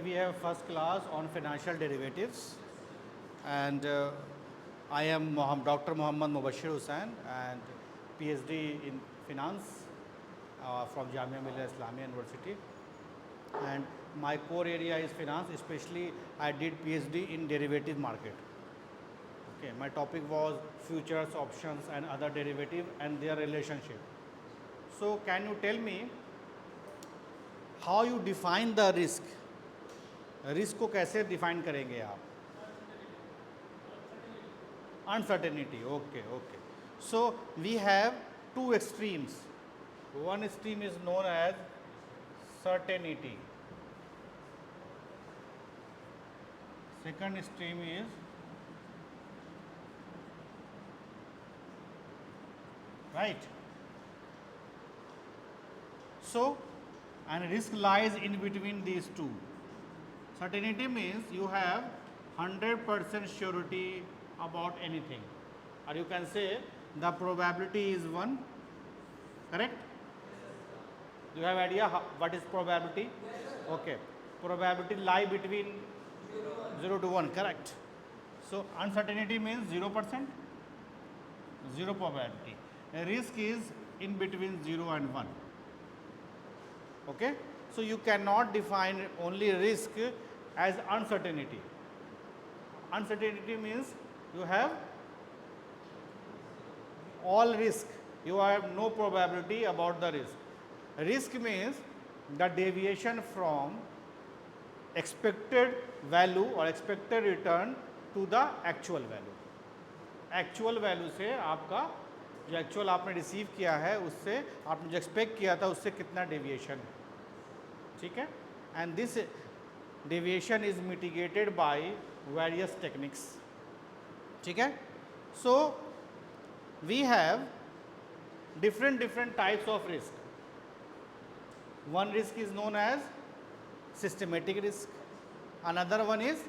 we have first class on financial derivatives, and I am Dr. Mohammad Mubashir Hussain, and PhD in finance from Jamia Millia Islamia University. And my core area is finance, especially I did PhD in derivative market. Okay, my topic was futures, options, and other derivative and their relationship. So, can you tell me how you define the risk? Risk को कैसे define करेंगे आप? Uncertainty. Okay, okay. So we have two extremes. One extreme is known as certainty. Second extreme is right. So, and risk lies in between these two. Certainty means you have 100% surety about anything, or you can say the probability is 1, correct? Do you have idea what is probability? Okay, probability lie between 0 to 1, correct? So uncertainty means 0%, 0 probability. A risk is in between 0 and 1. Okay, so you cannot define only risk as uncertainty. Uncertainty means you have all risk, you have no probability about the risk. Risk means the deviation from expected value or expected return to the actual value. Actual value से आपका जो actual आपने receive किया है उससे आपने जो expect किया था उससे कितना डेविएशन है, ठीक है? And this deviation is mitigated by various techniques, ठीक है? So we have different types of risk. One risk is known as systematic risk, another one is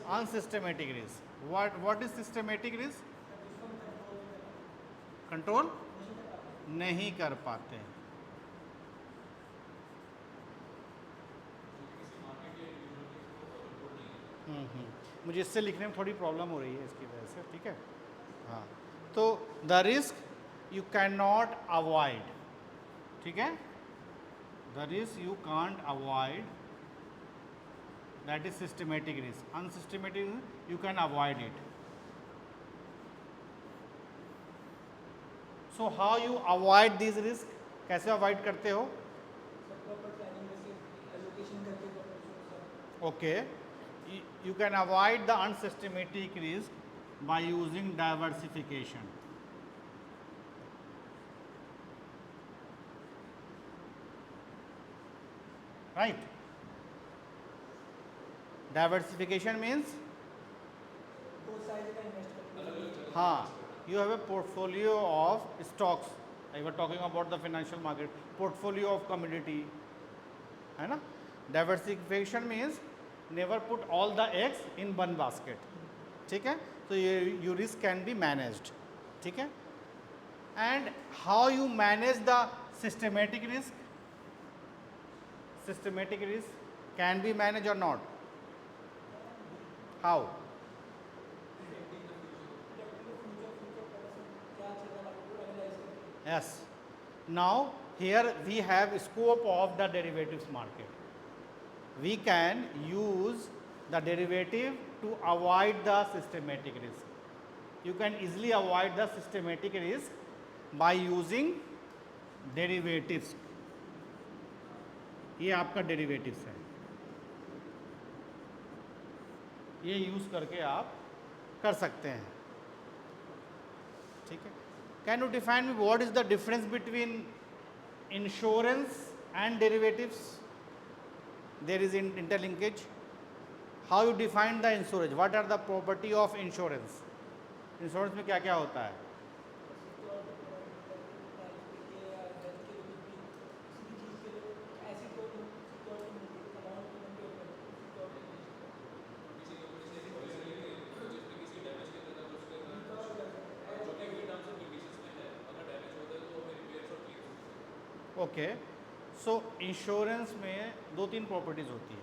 unsystematic risk. What is systematic risk? Control नहीं कर पाते हैं. मुझे इससे लिखने में थोड़ी प्रॉब्लम हो रही है इसकी वजह से, ठीक है? हाँ, तो the risk you cannot avoid, ठीक है? The risk you can't avoid, that is systematic risk. Unsystematic you can avoid it. So how you avoid these risk? कैसे avoid करते हो? Okay, you can avoid the unsystematic risk by using diversification. Right? Diversification means हाँ, you have a portfolio of stocks. I was talking about the financial market. Portfolio of commodity, है ना? Diversification means never put all the eggs in one basket. ठीक है? So your risk can be managed. ठीक है? And how you manage the systematic risk? Systematic risk can be managed or not? How? Yes. Now here we have scope of the derivatives market. We can use the derivative to avoid the systematic risk. You can easily avoid the systematic risk by using derivatives. ये आपका derivatives है, ये use करके आप कर सकते हैं, ठीक है? Can you define me what is the difference between insurance and derivatives? There is interlinkage. How you define the insurance? What are the property of insurance? Insurance में क्या क्या होता है? ओके, सो इंश्योरेंस में 2-3 प्रॉपर्टीज़ होती है.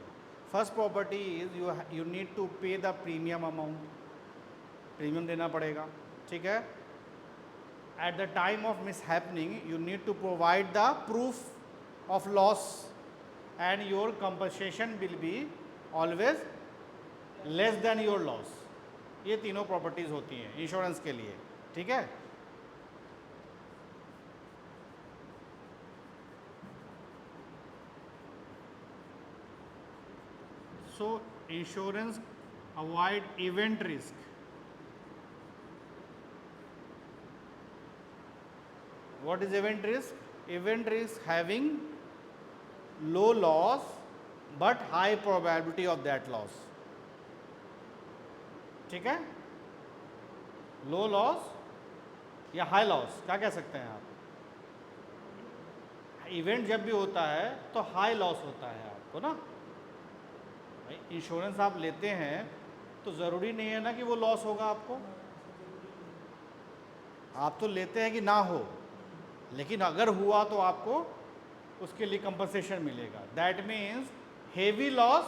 First property is you need to pay the premium amount, premium देना पड़ेगा, ठीक है। At the time of mishappening you need to provide the proof of loss and your compensation will be always less than your loss. ये तीनों properties होती हैं insurance के लिए, ठीक है। So insurance avoid event risk. What is event risk? Event risk having low loss but high probability of that loss. ठीक है, लो लॉस या हाई लॉस क्या कह सकते हैं आप। इवेंट जब भी होता है तो हाई लॉस होता है आपको ना। भाई इंश्योरेंस आप लेते हैं तो ज़रूरी नहीं है ना कि वो लॉस होगा आपको, आप तो लेते हैं कि ना हो, लेकिन अगर हुआ तो आपको उसके लिए कंपनसेशन मिलेगा। That means heavy loss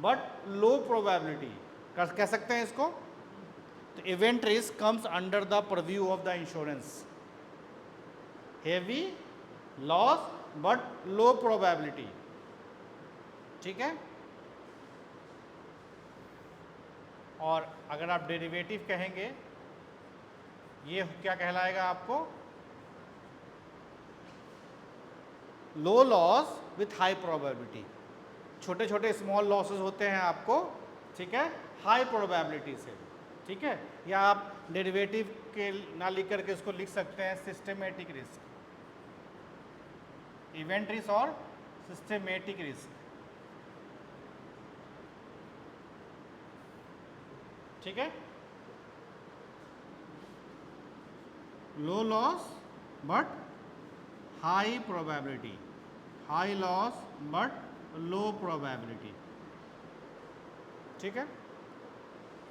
but low probability कह सकते हैं इसको। तो event risk comes under the purview of the insurance, heavy loss but low probability, ठीक है। और अगर आप डेरिवेटिव कहेंगे ये क्या कहलाएगा आपको, लो लॉस विथ हाई प्रोबेबिलिटी। छोटे छोटे स्मॉल लॉसेस होते हैं आपको, ठीक है, हाई प्रोबेबिलिटी से, ठीक है। या आप डेरिवेटिव के ना लिख करके इसको लिख सकते हैं सिस्टमेटिक रिस्क, इवेंट रिस्क और सिस्टमेटिक रिस्क, ठीक है। लो loss but high probability, high loss but low probability, ठीक है।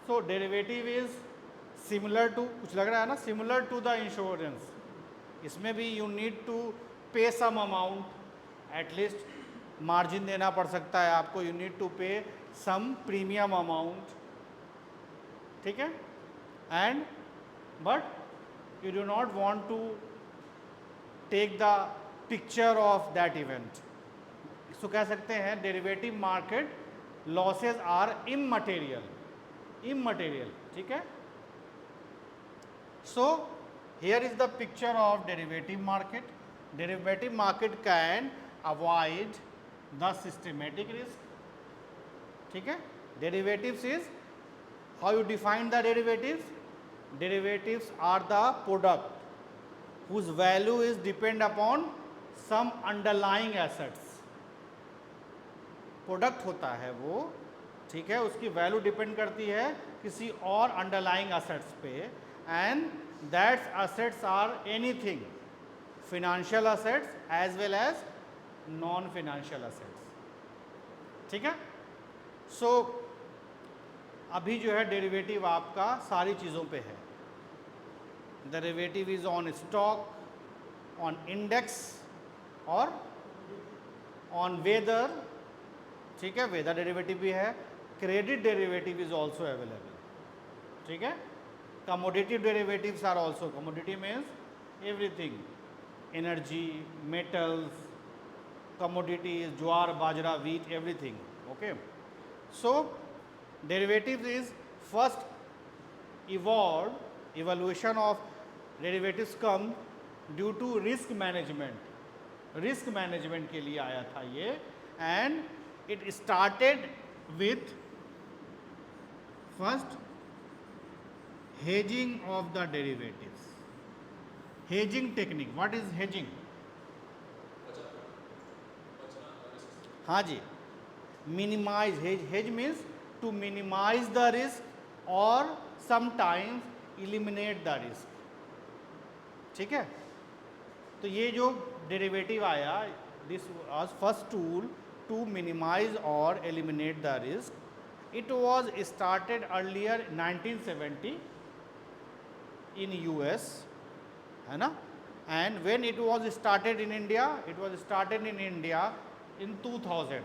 सो डेरिवेटिव इज सिमिलर टू, कुछ लग रहा है ना, सिमिलर टू द इंश्योरेंस। इसमें भी यू नीड टू पे सम अमाउंट, एटलीस्ट मार्जिन देना पड़ सकता है आपको, यू नीड टू पे सम प्रीमियम अमाउंट, ठीक है। And but you do not want to take the picture of that event. इसको कह सकते हैं derivative market losses are immaterial, immaterial, ठीक है। So here is the picture of derivative market. Derivative market can avoid the systematic risk, ठीक है। Derivatives is how you define the derivatives? Derivatives are the product whose value is depend upon some underlying assets. Product होता है वो, ठीक है, उसकी value depend करती है किसी और अंडरलाइंग असेट्स पे, and that's assets are anything, financial assets as well as non financial assets, ठीक है। सो अभी जो है डेरिवेटिव आपका सारी चीज़ों पे है। Derivative is on stock, on index और ऑन वेदर, ठीक है, वेदर डेरिवेटिव भी है। Credit derivative is also available, ठीक है। Commodity derivatives are also, commodity means everything, energy, metals, commodities, jowar, bajra, wheat, everything, okay. So derivatives is first evaluation of derivatives come due to risk management, risk management के लिए आया था ये, and it started with first hedging of the derivatives, hedging technique। what is hedging? हाँ जी, minimize, hedge means to minimize the risk or sometimes eliminate the risk, ठीक है। तो ये जो डेरिवेटिव आया, this was first tool to minimize or eliminate the risk. It was started earlier 1970 in US, है ना, and when it was started in India, it was started in India in 2000,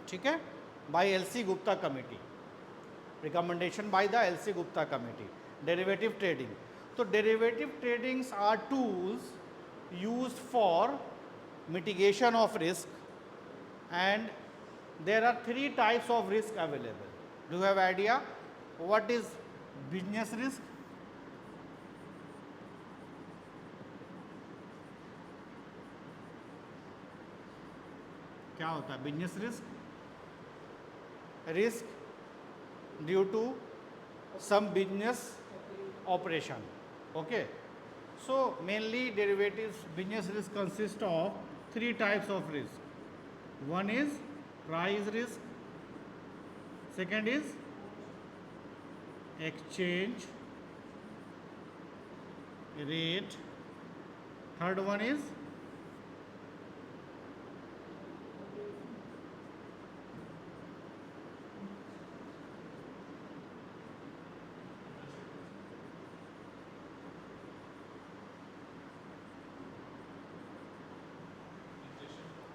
ठीक है, by LC Gupta committee, recommendation by the LC Gupta committee. Derivative trading. तो derivative tradings are tools used for mitigation of risk, and there are three types of risk available. Do you have idea what is business risk? क्या होता है business risk? Risk due to some business operation. Okay, so mainly derivatives business risk consist of three types of risk. One is price risk, second is exchange rate, third one is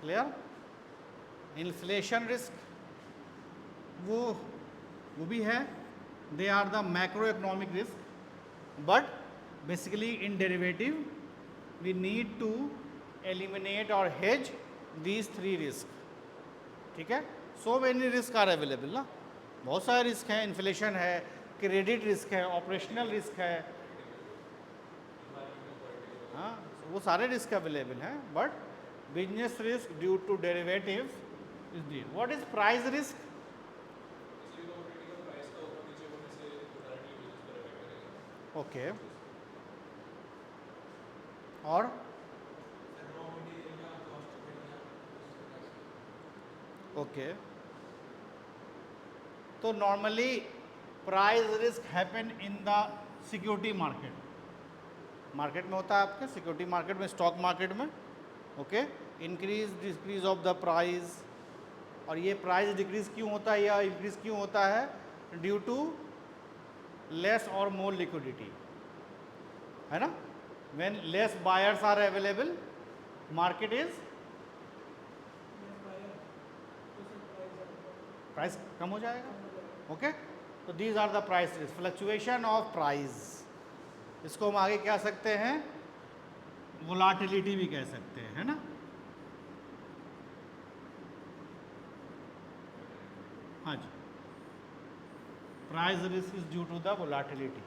clear. Inflation risk वो भी है. They are the macro economic risk, but basically in derivative we need to eliminate और hedge these three risk. ठीक है, so many risk are available ना, बहुत सारे risk हैं. इन्फ्लेशन है, क्रेडिट रिस्क है, ऑपरेशनल रिस्क है, हाँ वो सारे रिस्क अवेलेबल हैं. But business risk due to derivatives is the. What is price risk? Okay. और ओके, तो normally price risk happen in the security market. Market में होता है आपके सिक्योरिटी मार्केट में, स्टॉक मार्केट में. Okay, increase decrease of the price. और ये प्राइस डिक्रीज क्यों होता है या इंक्रीज क्यों होता है? ड्यू टू लेस और मोर लिक्विडिटी, है ना. When less buyers are available, market is price कम हो जाएगा. ओके, तो these are the price risk. Fluctuation of price, इसको हम आगे क्या सकते हैं? वोलाटिलिटी भी कह सकते हैं, है ना. हाँ जी, price risk is due to the volatility,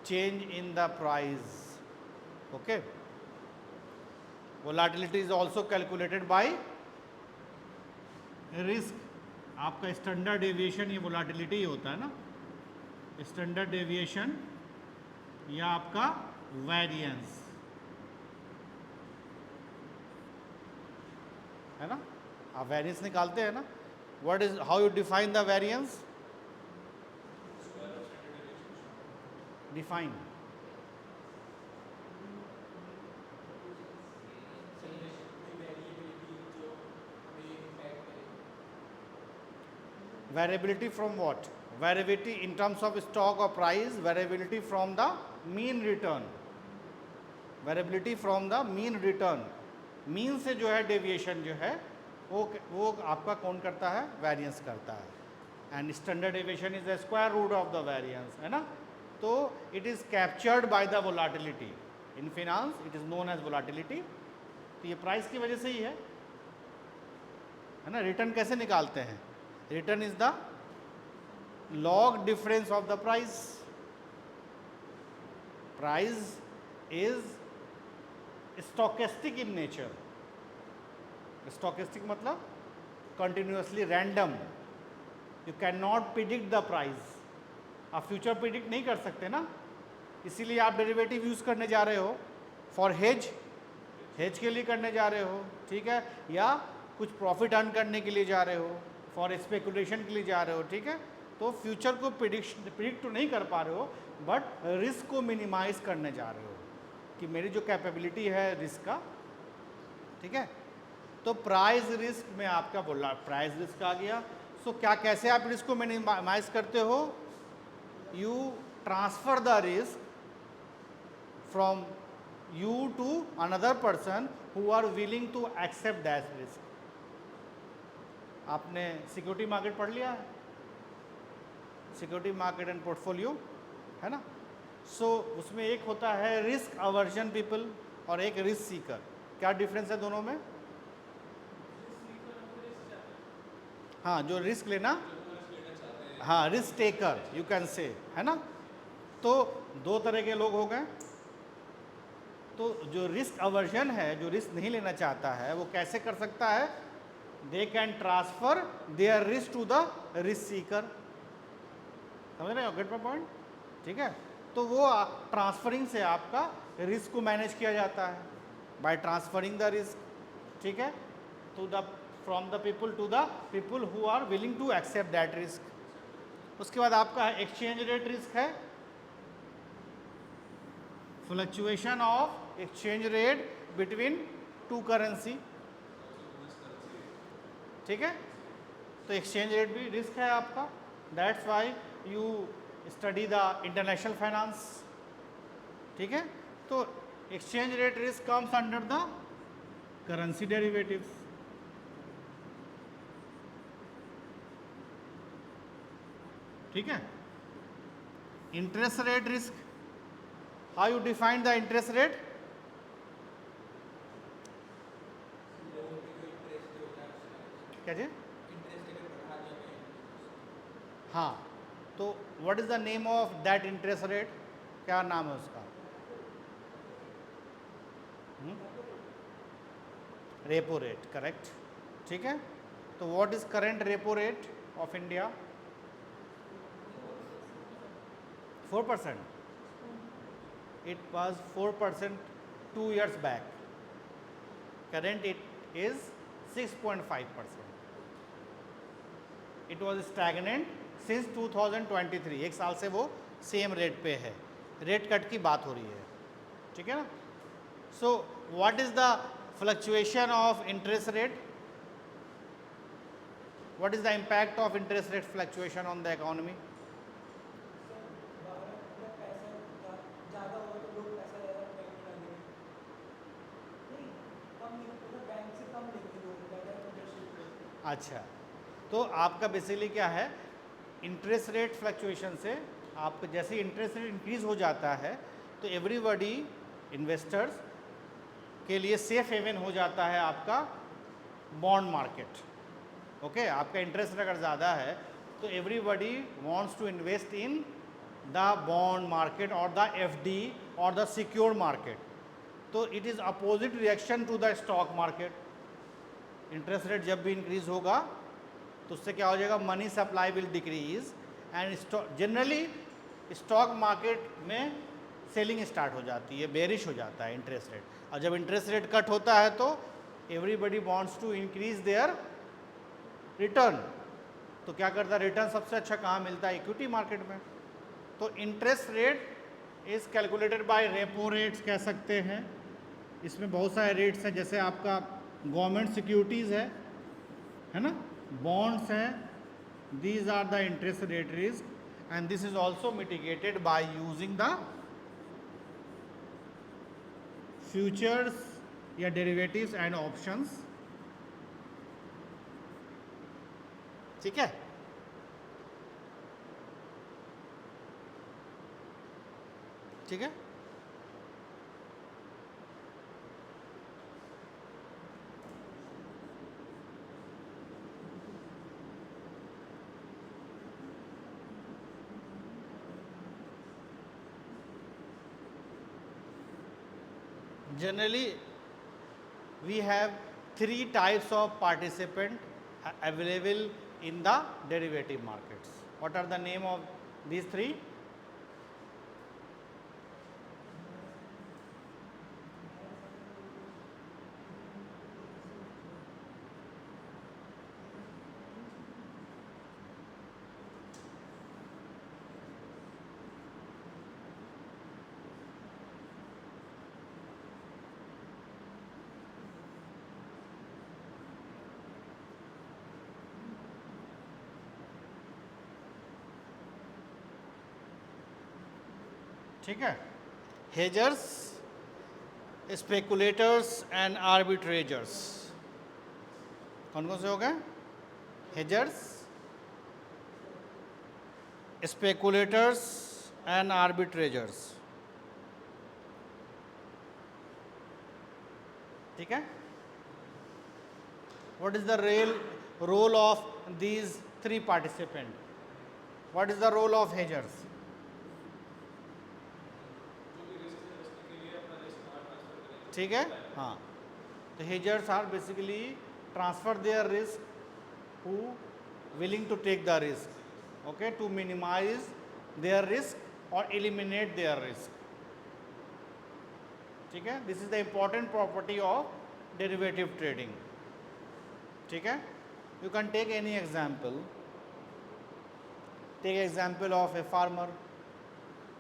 change in the price. Okay, volatility is also calculated by risk. आपका स्टैंडर्ड डेविएशन, ये वोलाटिलिटी ही होता है ना. स्टैंडर्ड डेविएशन या आपका वेरिएंस, है ना. आप वेरिएंस निकालते हैं ना. What is, how you define the variance? Define. variability from what? Variability in terms of stock or price, variability from the mean return, variability from the mean return. Mean से जो है deviation जो है वो आपका कौन करता है? वेरिएंस करता है. And standard deviation is the square root of the variance, है ना. तो it is captured by the volatility. In finance it is known as volatility. तो ये प्राइस की वजह से ही है ना. रिटर्न कैसे निकालते हैं? Return is the log difference of the price. Price is stochastic in nature. Stochastic मतलब continuously random. You can not predict the price. आप फ्यूचर प्रिडिक्ट नहीं कर सकते ना, इसीलिए आप डेरिवेटिव यूज़ करने जा रहे हो फॉर हेज, हेज के लिए करने जा रहे हो, ठीक है, या कुछ प्रॉफिट अर्न करने के लिए जा रहे हो, फॉर स्पेकुलेशन के लिए जा रहे हो, ठीक है. तो फ्यूचर को प्रिडिक्ट तो नहीं कर पा रहे हो, बट रिस्क को मिनिमाइज करने जा रहे हो कि मेरी जो कैपेबिलिटी है रिस्क का, ठीक है. तो प्राइस रिस्क में आपका बोला प्राइस रिस्क आ गया. सो क्या, कैसे आप रिस्क को मिनिमाइज करते हो? You transfer the risk from you to another person who are willing to accept that risk. आपने सिक्योरिटी मार्केट पढ़ लिया है, सिक्योरिटी मार्केट एंड पोर्टफोलियो, है ना। सो उसमें एक होता है रिस्क अवर्जन पीपल और एक रिस्क सीकर। क्या डिफरेंस है दोनों में? हाँ, जो रिस्क लेना, हाँ, रिस्क टेकर यू कैन से, है ना। तो दो तरह के लोग हो गए। तो जो रिस्क अवर्जन है, जो रिस्क नहीं लेना चाहता है, वो कैसे कर सकता है? They can transfer their risk to the risk seeker. समझ रहे हो? Get my point? ठीक है। तो वो ट्रांसफरिंग से आपका रिस्क को मैनेज किया जाता है, बाय ट्रांसफरिंग द रिस्क, ठीक है, to the from the people to the people who are willing to accept that risk. उसके बाद आपका एक्सचेंज रेट रिस्क है, fluctuation of exchange rate between two currency, ठीक है। तो एक्सचेंज रेट भी रिस्क है आपका। That's why you study the international finance, ठीक है। तो exchange rate risk comes under the currency derivatives, ठीक है। Interest rate risk, how you define the interest rate? क्या जी? हाँ, तो what is the name of that interest rate? क्या नाम है उसका? रेपो रेट, करेक्ट, ठीक है। तो what is current repo rate of India? 4%. It was 4% 2 years back. Current it is 6.5%. It was stagnant since 2023. एक साल से वो सेम रेट पे है। रेट कट की बात हो रही है, ठीक है ना। So what is the fluctuation of interest rate? What is the impact of interest rate fluctuation on the economy? अच्छा, तो आपका बेसिकली क्या है, इंटरेस्ट रेट फ्लक्चुएशन से आप जैसे इंटरेस्ट रेट इंक्रीज हो जाता है तो एवरीबॉडी इन्वेस्टर्स के लिए सेफ हेवन हो जाता है आपका बॉन्ड मार्केट। ओके, आपका इंटरेस्ट रेट अगर ज़्यादा है तो everybody wants to invest in the bond market और द एफडी और द सिक्योर मार्केट। तो it is opposite reaction to the stock market. Interest rate जब भी इंक्रीज होगा तो उससे क्या हो जाएगा, money supply will decrease and generally stock market में सेलिंग स्टार्ट हो जाती है, बेरिश हो जाता है इंटरेस्ट रेट। और जब इंटरेस्ट रेट कट होता है तो everybody wants to increase their return. तो क्या करता है, रिटर्न सबसे अच्छा कहाँ मिलता है? इक्विटी मार्केट में। तो interest rate is calculated by repo rates कह सकते हैं। इसमें बहुत सारे रेट्स हैं, जैसे आपका गवर्नमेंट सिक्योरिटीज़ है ना, बॉन्ड्स हैं, these are the interest rate risk and this is also mitigated by using the futures या डेरिवेटिव्स एंड ऑप्शंस, ठीक है। ठीक है, generally we have 3 types of participant available in the derivative markets. What are the name of these 3? ठीक है, हेजर्स, speculators and आर्बिट्रेजर्स। कौन कौन से हो गए? hedgers, speculators and arbitragers. ठीक है. What is the real role of these three participants? What is the role of hedgers? ठीक है. हाँ, तो hedgers are basically transfer their risk who willing to take the risk, okay, to minimize their risk or eliminate their risk. ठीक है. This is the important property of derivative trading. ठीक है. You can take any example. Take example of a farmer.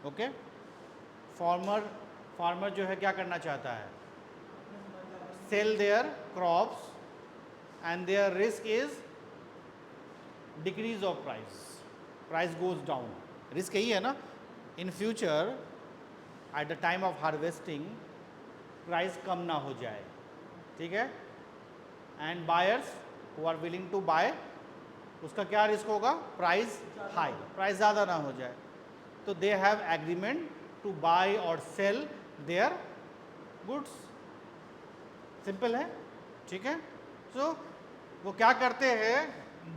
Okay. Farmer जो है क्या करना चाहता है? Sell their crops and their risk is decrease of price goes down. Risk यही है ना. In future at the time of harvesting price कम ना हो जाए. ठीक है. And buyers who are willing to buy, उसका क्या रिस्क होगा? प्राइस हाई, प्राइस ज़्यादा ना हो जाए. तो they have agreement to buy or sell their goods. Simple है. ठीक है. सो वो क्या करते हैं?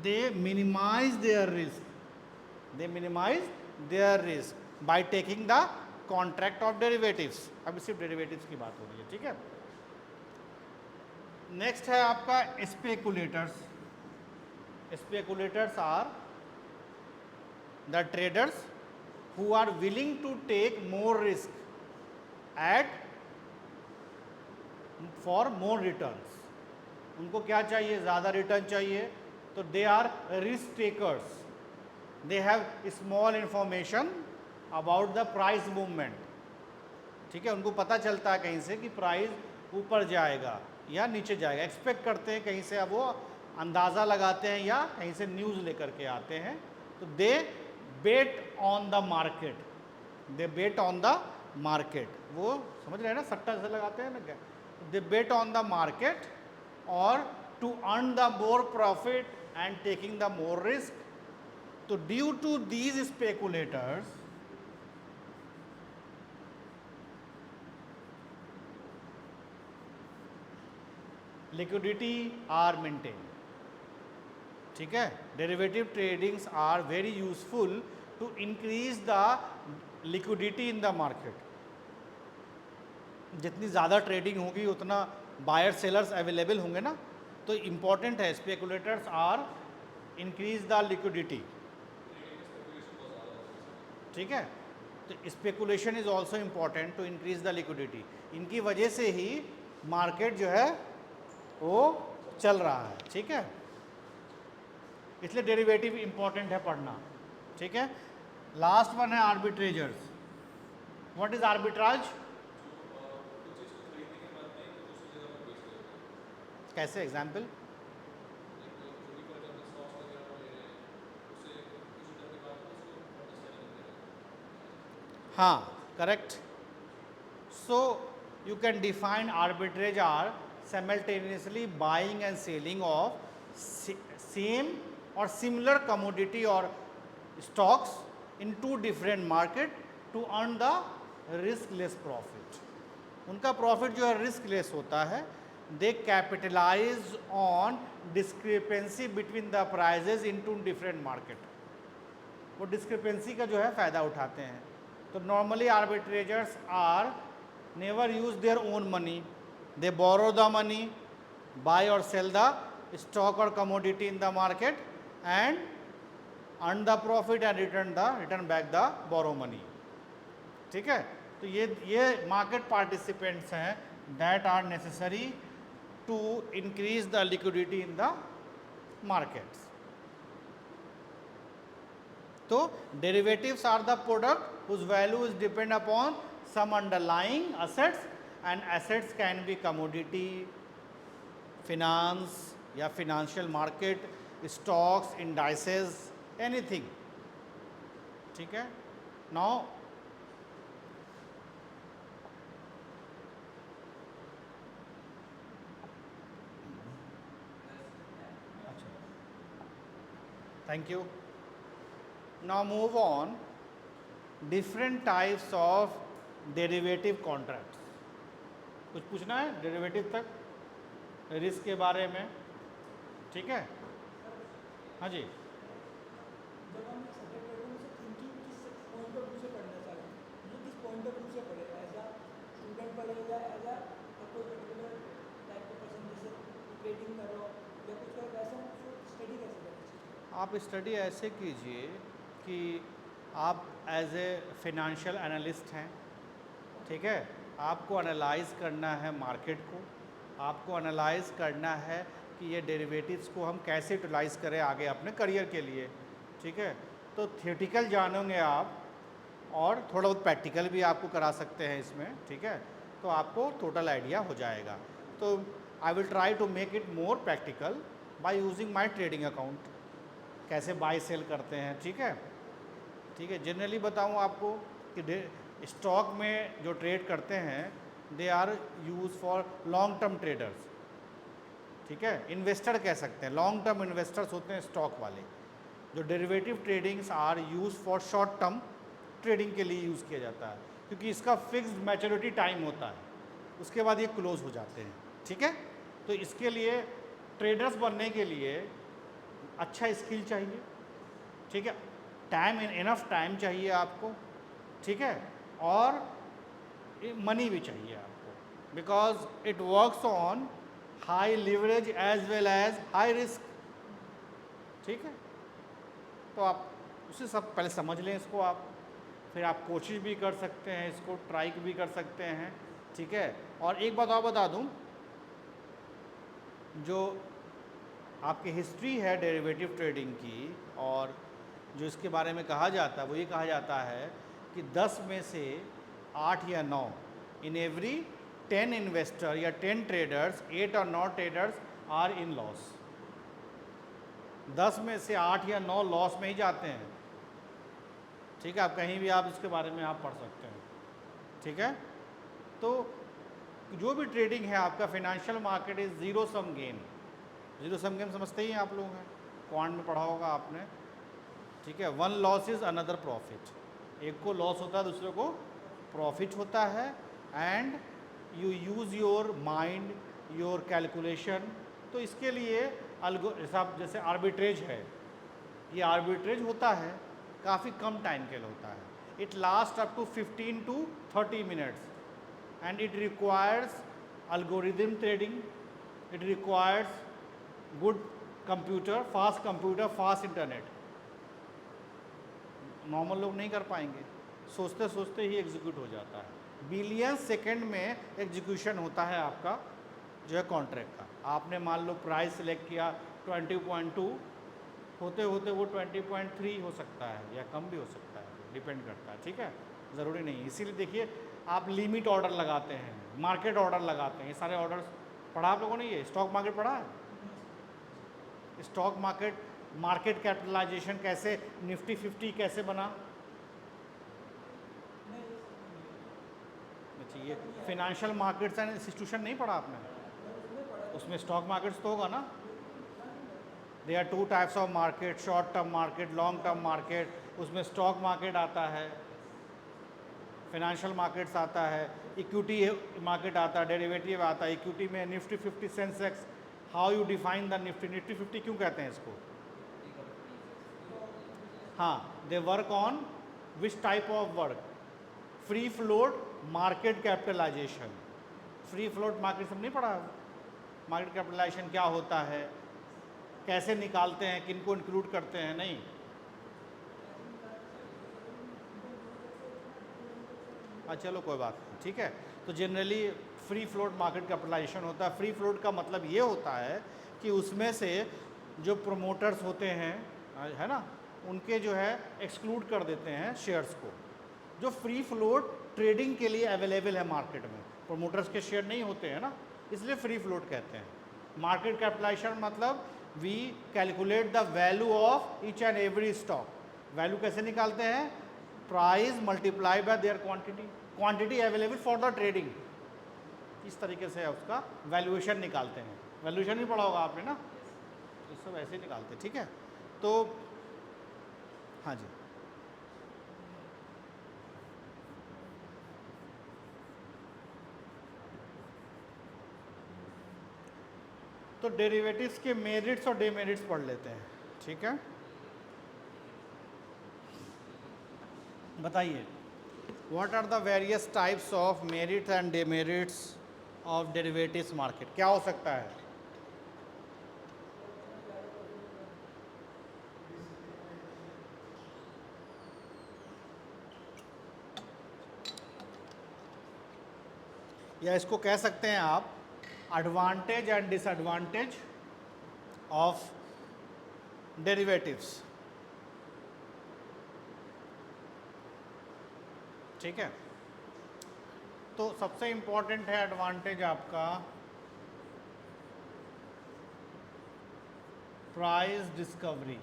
They minimize their risk. They minimize their risk by taking the contract of derivatives. अभी सिर्फ डेरिवेटिव्स की बात हो रही है. ठीक है. नेक्स्ट है आपका speculators. Speculators are the traders who are willing to take more risk at for more returns. उनको क्या चाहिए? ज़्यादा रिटर्न चाहिए. तो they are risk takers. They have small information about the price movement. ठीक है. उनको पता चलता है कहीं से कि प्राइस ऊपर जाएगा या नीचे जाएगा. एक्सपेक्ट करते हैं कहीं से, अब वो अंदाज़ा लगाते हैं या कहीं से न्यूज़ लेकर के आते हैं. तो they bet on the market. They bet on the market. वो समझ रहे हैं ना, सट्टा से लगाते हैं ना क्या. They bet on the market और to earn the more profit and taking the more risk. तो due to these speculators liquidity are maintained. ठीक है. Derivative tradings are very useful to increase the liquidity in the market. जितनी ज़्यादा trading होगी उतना buyer sellers available होंगे ना. तो इम्पॉर्टेंट है. Speculators are increase the liquidity. ठीक है. तो speculation is also important to increase the liquidity. इनकी वजह से ही मार्केट जो है वो चल रहा है. ठीक है. इसलिए डेरिवेटिव इंपॉर्टेंट है पढ़ना. ठीक है. लास्ट वन है आर्बिट्रेजर्स. What is arbitrage? कैसे? एग्जाम्पल. हाँ, correct. So you can define arbitrage are simultaneously buying and selling of same or similar commodity or stocks in two different market to earn the riskless profit. उनका profit जो है riskless होता है. They capitalize on discrepancy between the prices in two different market. वो discrepancy का जो है फ़ायदा उठाते हैं. तो normally arbitrageurs are never use their own money. They borrow the money, buy or sell the stock or commodity in the market and earn the profit and return back the borrow money. ठीक है. तो ये market participants हैं that are necessary to increase the liquidity in the markets. तो derivatives are the product whose value is depend upon some underlying assets. And assets can be commodity, finance या financial market, stocks, indices, anything. ठीक है. Now Thank you. Now move on. Different types of derivative contracts. कुछ पूछना है derivative तक, risk के बारे में? ठीक है, हाँ जी। जब हम सब्जेक्ट पढ़ रहे हैं उसे थिंकिंग किस पॉइंट ऑफ व्यू से पढ़ना चाहिए, मतलब किस पॉइंट ऑफ व्यू से पढ़े, एज अ स्टूडेंट पढ़े या एज अ कोई पर्टिकुलर टाइप का पर्सन, जैसे ट्रेडिंग कर रहा हो या कुछ कर, वैसा उसको स्टडी कैसे करना चाहिए? आप स्टडी ऐसे कीजिए कि आप एज ए फिनेंशियल एनालिस्ट हैं, ठीक है, आपको एनालाइज करना है मार्केट को, आपको एनालाइज करना है कि ये डेरिवेटिव्स को हम कैसे यूटिलाइज करें आगे अपने करियर के लिए, ठीक है। तो थियोरेटिकल जानोगे आप और थोड़ा बहुत प्रैक्टिकल भी आपको करा सकते हैं इसमें, ठीक है, तो आपको टोटल आइडिया हो जाएगा। तो I will try to make it more practical by using my trading account, कैसे बाय सेल करते हैं, ठीक है। ठीक है, जनरली बताऊं आपको कि स्टॉक में जो ट्रेड करते हैं they are use for long term traders, ठीक है, इन्वेस्टर कह सकते हैं, लॉन्ग टर्म इन्वेस्टर्स होते हैं स्टॉक वाले। जो derivative tradings are use for short term trading के लिए यूज़ किया जाता है, क्योंकि इसका फिक्स्ड मैच्योरिटी टाइम होता है, उसके बाद ये क्लोज हो जाते हैं, ठीक है। तो इसके लिए ट्रेडर्स बनने के लिए अच्छा स्किल चाहिए, ठीक है, टाइम इनफ टाइम चाहिए आपको, ठीक है, और मनी भी चाहिए आपको, because it works on high leverage as well as high risk, ठीक है। तो आप उसे सब पहले समझ लें इसको आप, फिर आप कोशिश भी कर सकते हैं, इसको ट्राई भी कर सकते हैं, ठीक है। और एक बात और बता दूं, जो आपकी हिस्ट्री है डेरिवेटिव ट्रेडिंग की और जो इसके बारे में कहा जाता है वो ये कहा जाता है कि 10 में से 8 या 9, इन एवरी 10 इन्वेस्टर या 10 ट्रेडर्स 8 और 9 ट्रेडर्स आर इन लॉस। 10 में से 8 या 9 लॉस में ही जाते हैं, ठीक है। आप कहीं भी आप इसके बारे में आप पढ़ सकते हैं, ठीक है। तो जो भी ट्रेडिंग है आपका financial market is zero sum game. Zero sum game समझते ही आप लोग हैं, क्वांट में पढ़ा होगा आपने, ठीक है। One loss is another profit, एक को लॉस होता है दूसरे को प्रॉफिट होता है, and you use your mind, your calculation. तो इसके लिए जैसे आर्बिट्रेज है, ये आर्बिट्रेज होता है काफ़ी कम टाइम के लिए होता है, it last up to 15 to 30 minutes, and it requires algorithm trading, it requires good computer, fast internet. Normal लोग नहीं कर पाएंगे, सोचते सोचते ही एग्जीक्यूट हो जाता है, बिलियन सेकेंड में एग्जीक्यूशन होता है आपका जो है कॉन्ट्रैक्ट का। आपने मान लो प्राइस सेलेक्ट किया 20.2, होते होते वो 20.3 हो सकता है या कम भी हो सकता है, डिपेंड करता है, ठीक है, ज़रूरी नहीं। इसीलिए देखिए आप लिमिट ऑर्डर लगाते हैं, मार्केट ऑर्डर लगाते हैं, ये सारे ऑर्डर्स पढ़ा आप लोगों ने, ये स्टॉक मार्केट पढ़ा है? स्टॉक मार्केट कैपिटलाइजेशन कैसे, निफ्टी 50 कैसे बना? अच्छा, ये फिनेंशियल मार्केट्स एंड इंस्टीट्यूशन नहीं पढ़ा आपने? उसमें स्टॉक मार्केट्स तो होगा ना। They are 2 types of market, short term market, long term market. उसमें स्टॉक मार्केट आता है, फिनेंशियल मार्केट्स आता है, इक्विटी मार्केट आता है, डेरिवेटिव आता है। इक्विटी में Nifty 50 Sensex, how you define the Nifty 50 क्यों कहते हैं इसको? हाँ, they work on which type of work? Free float market capitalization. Free float market सब नहीं पढ़ा? मार्केट कैपिटलाइजेशन क्या होता है, कैसे निकालते हैं, किन को इंक्लूड करते हैं? नहीं। अच्छा चलो कोई बात नहीं, ठीक है। तो generally free float market capitalization होता है। फ्री फ्लोट का मतलब ये होता है कि उसमें से जो प्रोमोटर्स होते हैं, है ना, उनके जो है एक्सक्लूड कर देते हैं शेयर्स को। जो फ्री फ्लोट ट्रेडिंग के लिए अवेलेबल है मार्केट में, प्रोमोटर्स के शेयर नहीं होते हैं ना, इसलिए फ्री फ्लोट कहते हैं। मार्केट कैपिटलाइजेशन मतलब we calculate the value of each and every stock. Value कैसे निकालते हैं? Price multiply by their quantity, quantity available for the trading, इस तरीके से उसका वैल्यूएशन निकालते हैं। वैल्यूएशन भी पढ़ा होगा आपने ना, इस सब ऐसे निकालते हैं, ठीक है। तो हाँ जी, तो डेरिवेटिव्स के मेरिट्स और डिमेरिट्स पढ़ लेते हैं, ठीक है। बताइए, what are the various types of merits and demerits of derivatives market, क्या हो सकता है? या इसको कह सकते हैं आप advantage and disadvantage of derivatives, ठीक है। तो सबसे इंपॉर्टेंट है एडवांटेज आपका price discovery,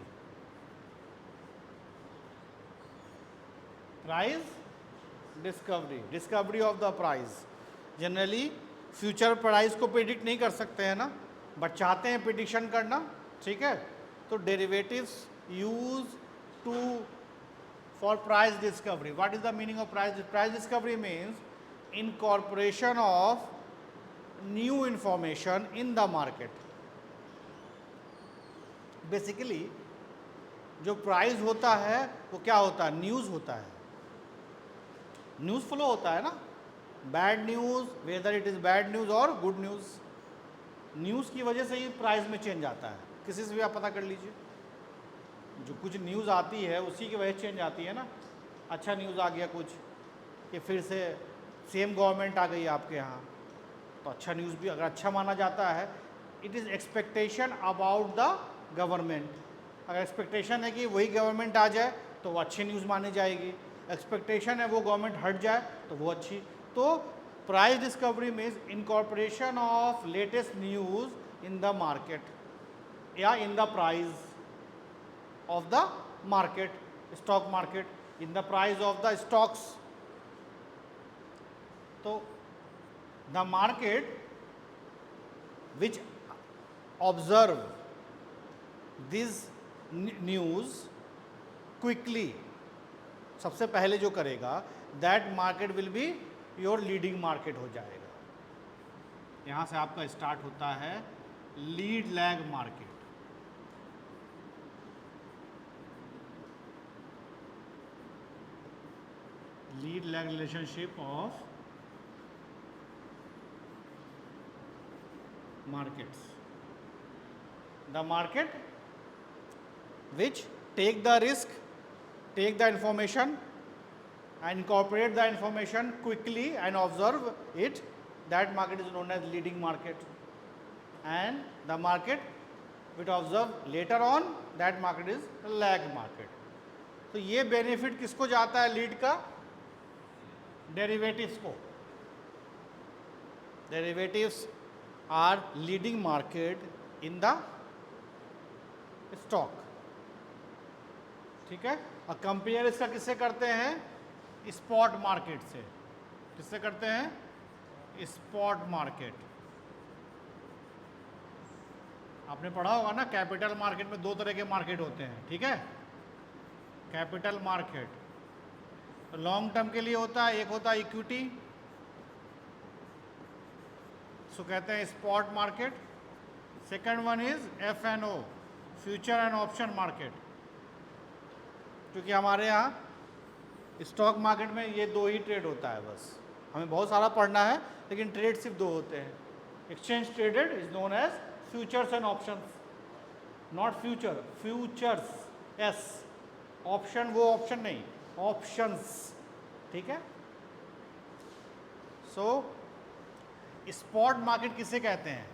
price discovery, discovery of the price. Generally future price को प्रिडिक्ट नहीं कर सकते हैं ना, बट चाहते हैं प्रिडिक्शन करना, ठीक है। तो derivatives use to for price discovery. What is the meaning of price discovery? Means incorporation of new information in the market. Basically जो प्राइस होता है वो क्या होता है? न्यूज़ होता है, न्यूज़ फ्लो होता है ना, bad news, whether it is bad news और गुड न्यूज़, न्यूज़ की वजह से ही प्राइस में चेंज आता है। किसी से भी आप पता कर लीजिए, जो कुछ न्यूज़ आती है उसी की वजह से चेंज आती है ना। अच्छा न्यूज़ आ गया कुछ कि फिर से सेम गवर्नमेंट आ गई आपके यहाँ, तो अच्छा न्यूज़ भी अगर अच्छा माना जाता है, it is expectation about the government. अगर एक्सपेक्टेशन है कि वही गवर्नमेंट आ जाए तो वो अच्छी न्यूज़ मानी जाएगी, एक्सपेक्टेशन है वो गवर्नमेंट हट जाए तो वो अच्छी। तो price discovery means incorporation of latest news in the market या in the price of the market, stock market, in the price of the stocks. तो the market which observe this news quickly, सबसे पहले जो करेगा that market will be your leading market हो जाएगा। यहाँ से आपका स्टार्ट होता है lead lag market. lead lag relationship of markets, the market which take the risk, take the information and incorporate the information quickly and observe it, that market is known as leading market. And the market which observe later on, that market is lag market. तो ये benefit किसको जाता है lead का? Derivatives को। Derivatives are leading market in the stock, ठीक है। और कंपेयर इसका किससे करते हैं? स्पॉट मार्केट से। किससे करते हैं? Spot market. आपने पढ़ा होगा ना, कैपिटल मार्केट में दो तरह के मार्केट होते हैं, ठीक है। कैपिटल मार्केट लॉन्ग टर्म के लिए होता है, एक होता है इक्विटी, सो कहते हैं spot market. Second one is F&O, future and option market. क्योंकि हमारे यहाँ स्टॉक मार्केट में ये दो ही ट्रेड होता है बस, हमें बहुत सारा पढ़ना है लेकिन ट्रेड सिर्फ दो होते हैं। Exchange traded is known as futures and options, not future, futures S, option वो ऑप्शन नहीं, ऑप्शंस, ठीक है। सो स्पॉट मार्केट किसे कहते हैं?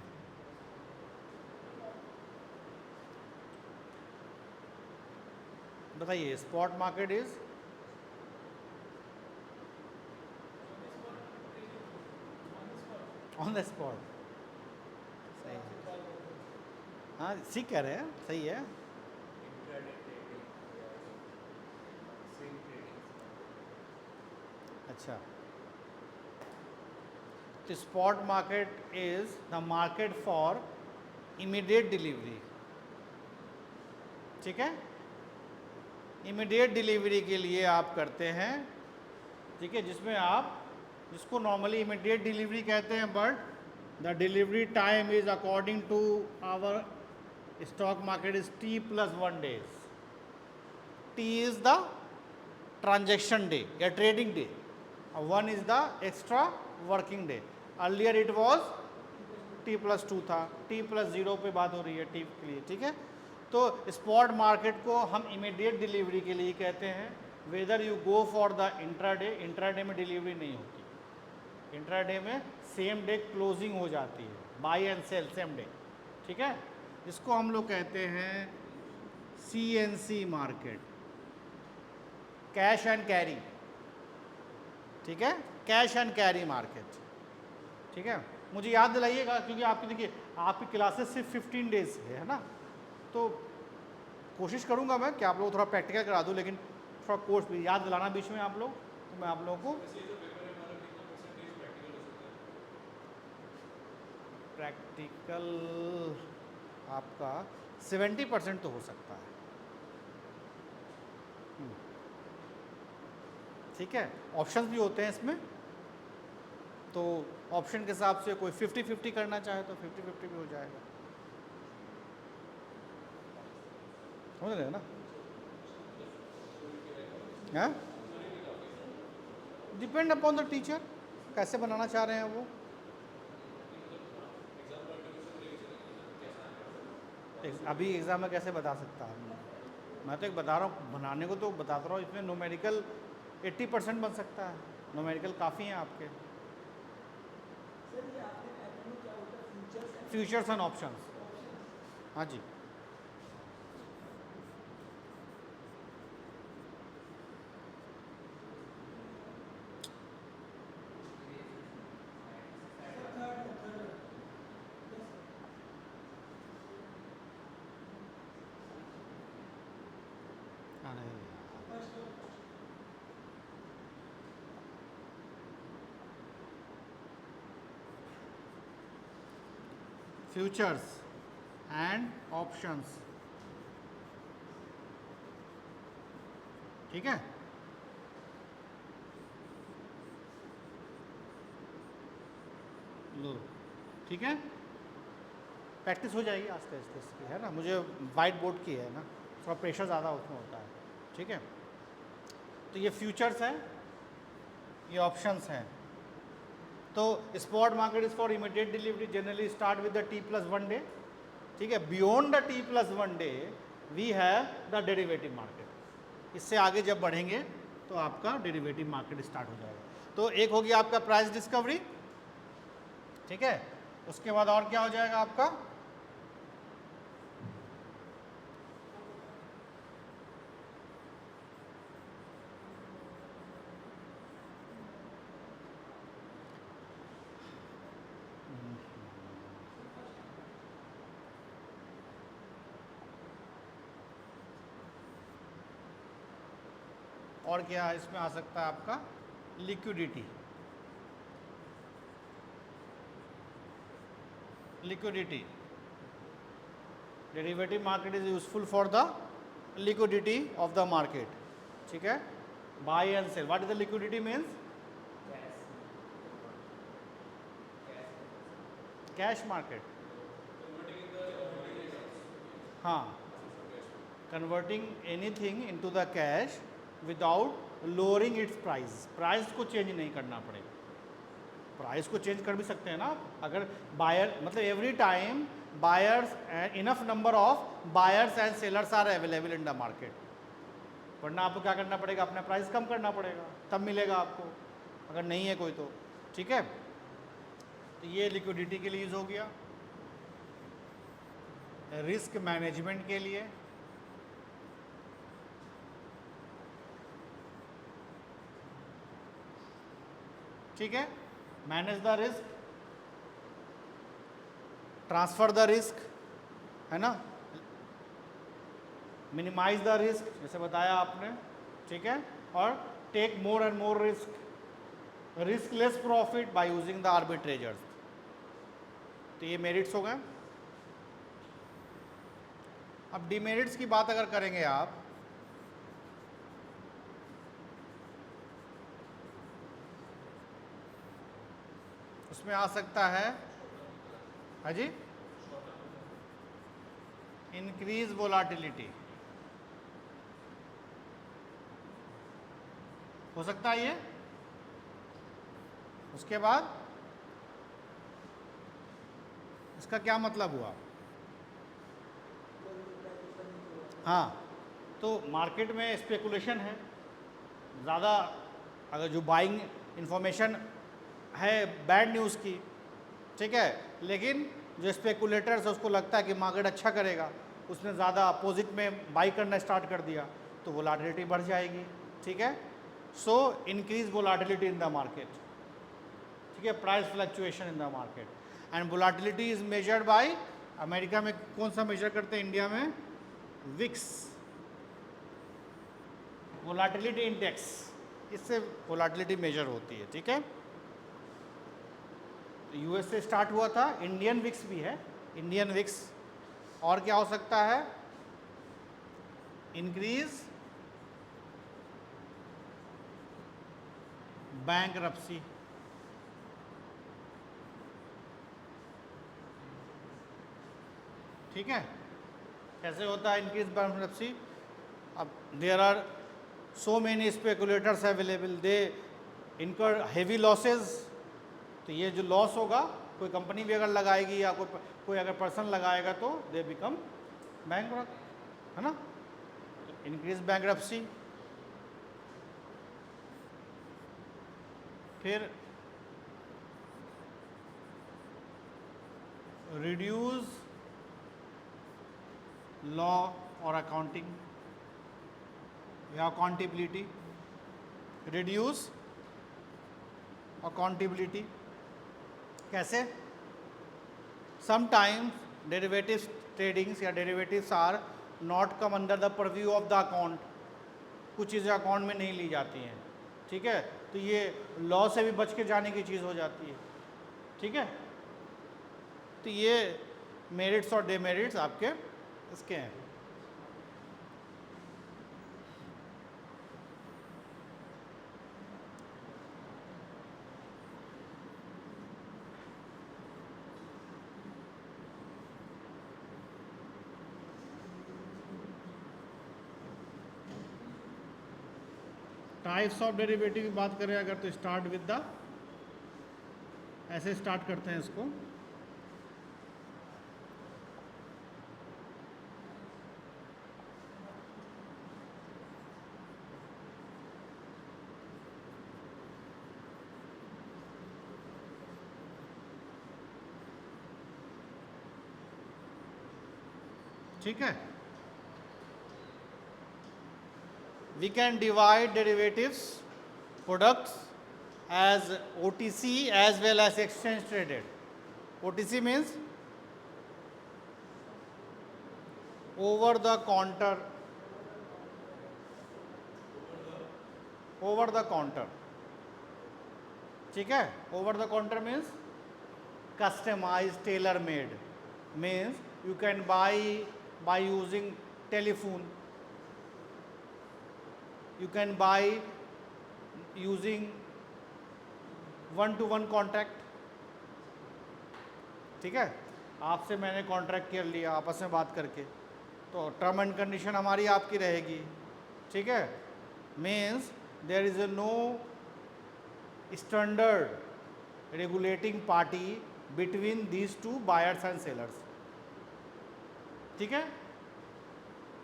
बताइए। Spot market is on the spot. सही है, हाँ ठीक कह रहे हैं, सही है। अच्छा, तो spot market is the market for immediate delivery, ठीक है। इमीडिएट डिलीवरी के लिए आप करते हैं, ठीक है, जिसमें आप जिसको नॉर्मली इमीडिएट डिलीवरी कहते हैं, but the delivery time is according to our stock market is T+1 days. T is the transaction day या trading day, 1 is the extra working day. Earlier it was T+2 था, T+0 पे बात हो रही है T के लिए, ठीक है। तो स्पॉट मार्केट को हम इमीडिएट डिलीवरी के लिए कहते हैं। Whether you go for the intraday में डिलीवरी नहीं होती, इंट्राडे में सेम डे क्लोजिंग हो जाती है, buy and sell same day, ठीक है। इसको हम लोग कहते हैं CNC market, cash and carry, ठीक है, कैश एंड कैरी मार्केट, ठीक है। मुझे याद दिलाइएगा, क्योंकि आपकी देखिए आपकी क्लासेस सिर्फ 15 डेज है ना, तो कोशिश करूंगा मैं कि आप लोग थोड़ा प्रैक्टिकल करा दूं, लेकिन थोड़ा कोर्स भी याद दिलाना बीच में आप लोग, तो मैं आप लोगों को प्रैक्टिकल आपका 70% तो हो सकता है, ठीक है। ऑप्शंस भी होते हैं इसमें, तो ऑप्शन के हिसाब से कोई 50-50 करना चाहे तो 50-50 भी हो जाएगा, समझ रहे हो ना। हाँ, डिपेंड अपॉन द टीचर, कैसे बनाना चाह रहे हैं वो। अभी एग्ज़ाम में कैसे बता सकता है, मैं तो एक बता रहा हूँ, बनाने को तो बताता रहा हूँ। इसमें न्यूमेरिकल 80% बन सकता है, न्यूमेरिकल काफ़ी हैं आपके। सर ये आपने एफ क्या होता है, फ्यूचर्स एंड ऑप्शंस, हाँ जी। फ्यूचर्स एंड ऑप्शंस, ठीक है। लो, ठीक है, प्रैक्टिस हो जाएगी आस्ते आस्ते इसकी, है ना। मुझे वाइट बोर्ड की है ना, थोड़ा प्रेशर ज़्यादा उसमें होता है, ठीक है। तो ये फ्यूचर्स हैं, ये ऑप्शंस हैं। तो spot market is for immediate delivery, generally start with the T+1 day, ठीक है। Beyond the T+1 day we have the derivative market. इससे आगे जब बढ़ेंगे तो आपका डेरिवेटिव मार्केट स्टार्ट हो जाएगा। तो एक होगी आपका प्राइस डिस्कवरी, ठीक है। उसके बाद और क्या हो जाएगा आपका, और क्या इसमें आ सकता है आपका liquidity, liquidity, derivative market is useful for the liquidity of the market, ठीक है। Buy and sell, what is the liquidity means, cash market, हाँ, converting anything into the cash without lowering its price, price को change नहीं करना पड़ेगा। Price को change कर भी सकते हैं ना आप, अगर बायर मतलब every time buyers enough number of buyers and sellers are available in the market, वरना आपको क्या करना पड़ेगा, अपना प्राइस कम करना पड़ेगा, तब मिलेगा आपको, अगर नहीं है कोई तो, ठीक है। तो ये लिक्विडिटी के लिए यूज हो गया। रिस्क मैनेजमेंट के लिए, ठीक है, manage the risk, transfer the risk, है ना, मिनिमाइज द रिस्क, जैसे बताया आपने, ठीक है, और take more and more risk, risk less profit by using the arbitrageurs. तो ये मेरिट्स हो गए। अब डिमेरिट्स की बात अगर करेंगे आप, उसमें आ सकता है, हाँ जी, इंक्रीज वोलाटिलिटी हो सकता है ये। उसके बाद इसका क्या मतलब हुआ? हाँ, तो मार्केट में स्पेकुलेशन है ज़्यादा, अगर जो बाइंग इंफॉर्मेशन है बैड न्यूज़ की, ठीक है, लेकिन जो स्पेकुलेटर्स है उसको लगता है कि मार्केट अच्छा करेगा, उसने ज़्यादा अपोजिट में बाई करना स्टार्ट कर दिया, तो वोलाटिलिटी बढ़ जाएगी, ठीक है। So increase volatility in the market, ठीक है, price fluctuation in the market. And volatility is measured by, America में कौन सा मेजर करते हैं, इंडिया में विक्स, वोलाटिलिटी इंडेक्स, इससे वोलाटिलिटी मेजर होती है, ठीक है। तो यूएस से स्टार्ट हुआ था, इंडियन विक्स भी है, इंडियन विक्स। और क्या हो सकता है, इंक्रीज बैंकरप्सी, ठीक है। कैसे होता है इंक्रीज बैंकरप्सी? अब there are so many speculators available, they incur heavy losses, तो ये जो लॉस होगा, कोई कंपनी भी अगर लगाएगी या कोई अगर पर्सन लगाएगा तो दे बिकम बैंकरप्ट, है ना। इंक्रीज बैंकरप्सी, फिर रिड्यूस लॉ और अकाउंटिंग या अकाउंटेबिलिटी, रिड्यूस अकाउंटेबिलिटी कैसे? समटाइम्स डेरिवेटिव्स ट्रेडिंग्स या derivatives are not come under the purview of the account, कुछ चीज़ें अकाउंट में नहीं ली जाती हैं, ठीक है, तो ये लॉ से भी बच के जाने की चीज़ हो जाती है, ठीक है। तो ये मेरिट्स और डेमेरिट्स आपके इसके हैं। टाइप्स ऑफ डेरिवेटिव की बात करें अगर, तो स्टार्ट विद द, ऐसे स्टार्ट करते हैं इसको, ठीक है। We can divide derivatives products as OTC as well as exchange traded. OTC means over the counter, over the counter, ठीक है। over the counter means customized, tailor made, means you can buy by using telephone, you can buy using one-to-one contract, ठीक है। आपसे मैंने contract कर लिया आपस में बात करके, तो टर्म एंड कंडीशन हमारी आपकी रहेगी, ठीक है। Means there is no standard regulating party between these two buyers and sellers, ठीक है।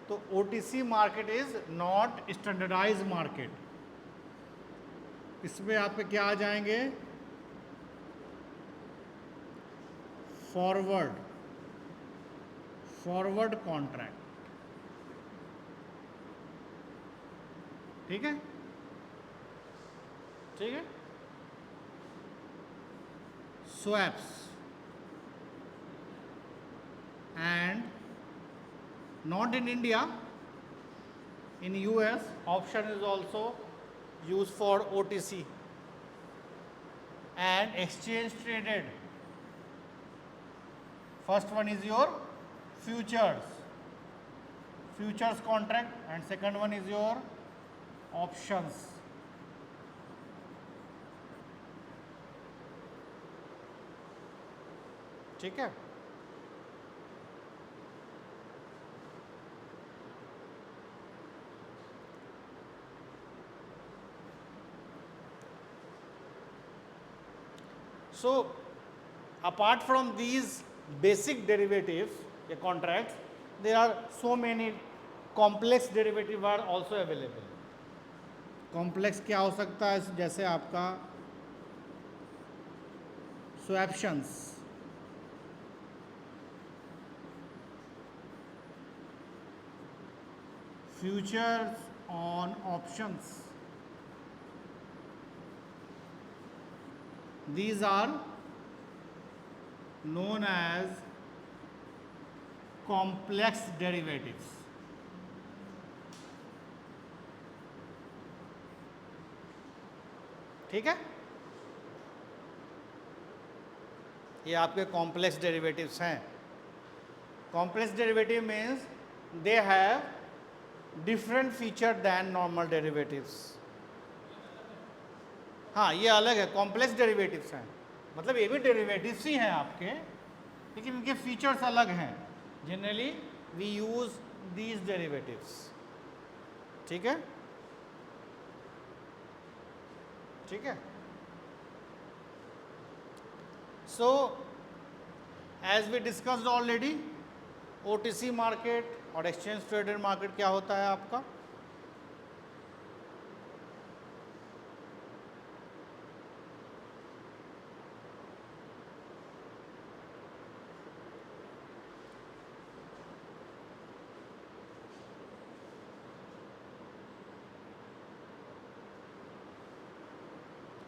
तो OTC market is not standardise market. इसमें आपके क्या आ जाएंगे, फॉरवर्ड कॉन्ट्रैक्ट, ठीक है, ठीक है। Swaps and not in India, in US option is also used for OTC and exchange traded. First one is your futures contract and second one is your options, ठीक है। So apart from these basic derivatives, the contracts, there are so many complex derivative are also available. Complex क्या हो सकता है, जैसे आपका swaptions, futures on options, these are known as complex derivatives. ठीक है, ये आपके कॉम्प्लेक्स डेरिवेटिव्स हैं. Complex derivative means they have different feature than normal derivatives. हाँ, ये अलग है, कॉम्प्लेक्स डेरिवेटिव्स हैं, मतलब ये भी डेरिवेटिव्स ही हैं आपके, लेकिन इनके फीचर्स अलग हैं. Generally we use these derivatives. ठीक है, ठीक है. So as we discussed already, OTC market और एक्सचेंज ट्रेडेड मार्केट क्या होता है आपका?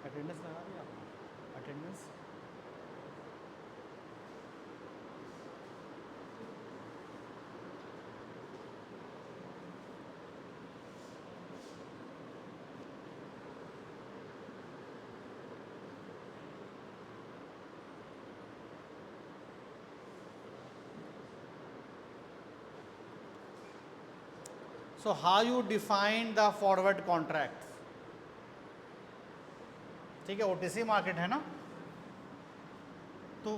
अटेंडेंस लगा दिया आपने? Attendance So how you define the forward contracts? ठीक है, ओटीसी मार्केट है ना, तो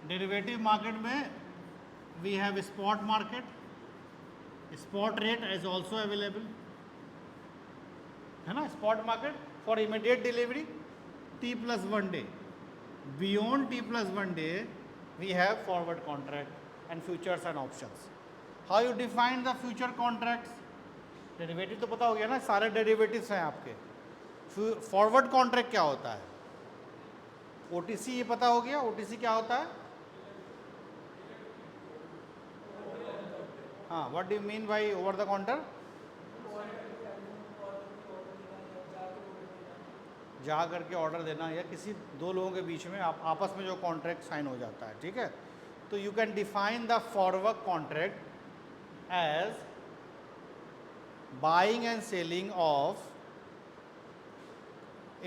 डेरिवेटिव मार्केट में we have spot market, spot rate is also available, है ना. Spot market for immediate delivery T+1 day. Beyond T+1 day we have forward contract and futures and options. How you define the future contracts? Derivative तो पता हो गया ना, सारे derivatives हैं आपके. फॉरवर्ड कॉन्ट्रैक्ट क्या होता है? ओटीसी ये पता हो गया, ओटीसी क्या होता है? हाँ, what do you mean by over the counter? जा करके ऑर्डर देना, या किसी दो लोगों के बीच में आपस में जो कॉन्ट्रैक्ट साइन हो जाता है. ठीक है, तो you can define the forward contract as buying and selling of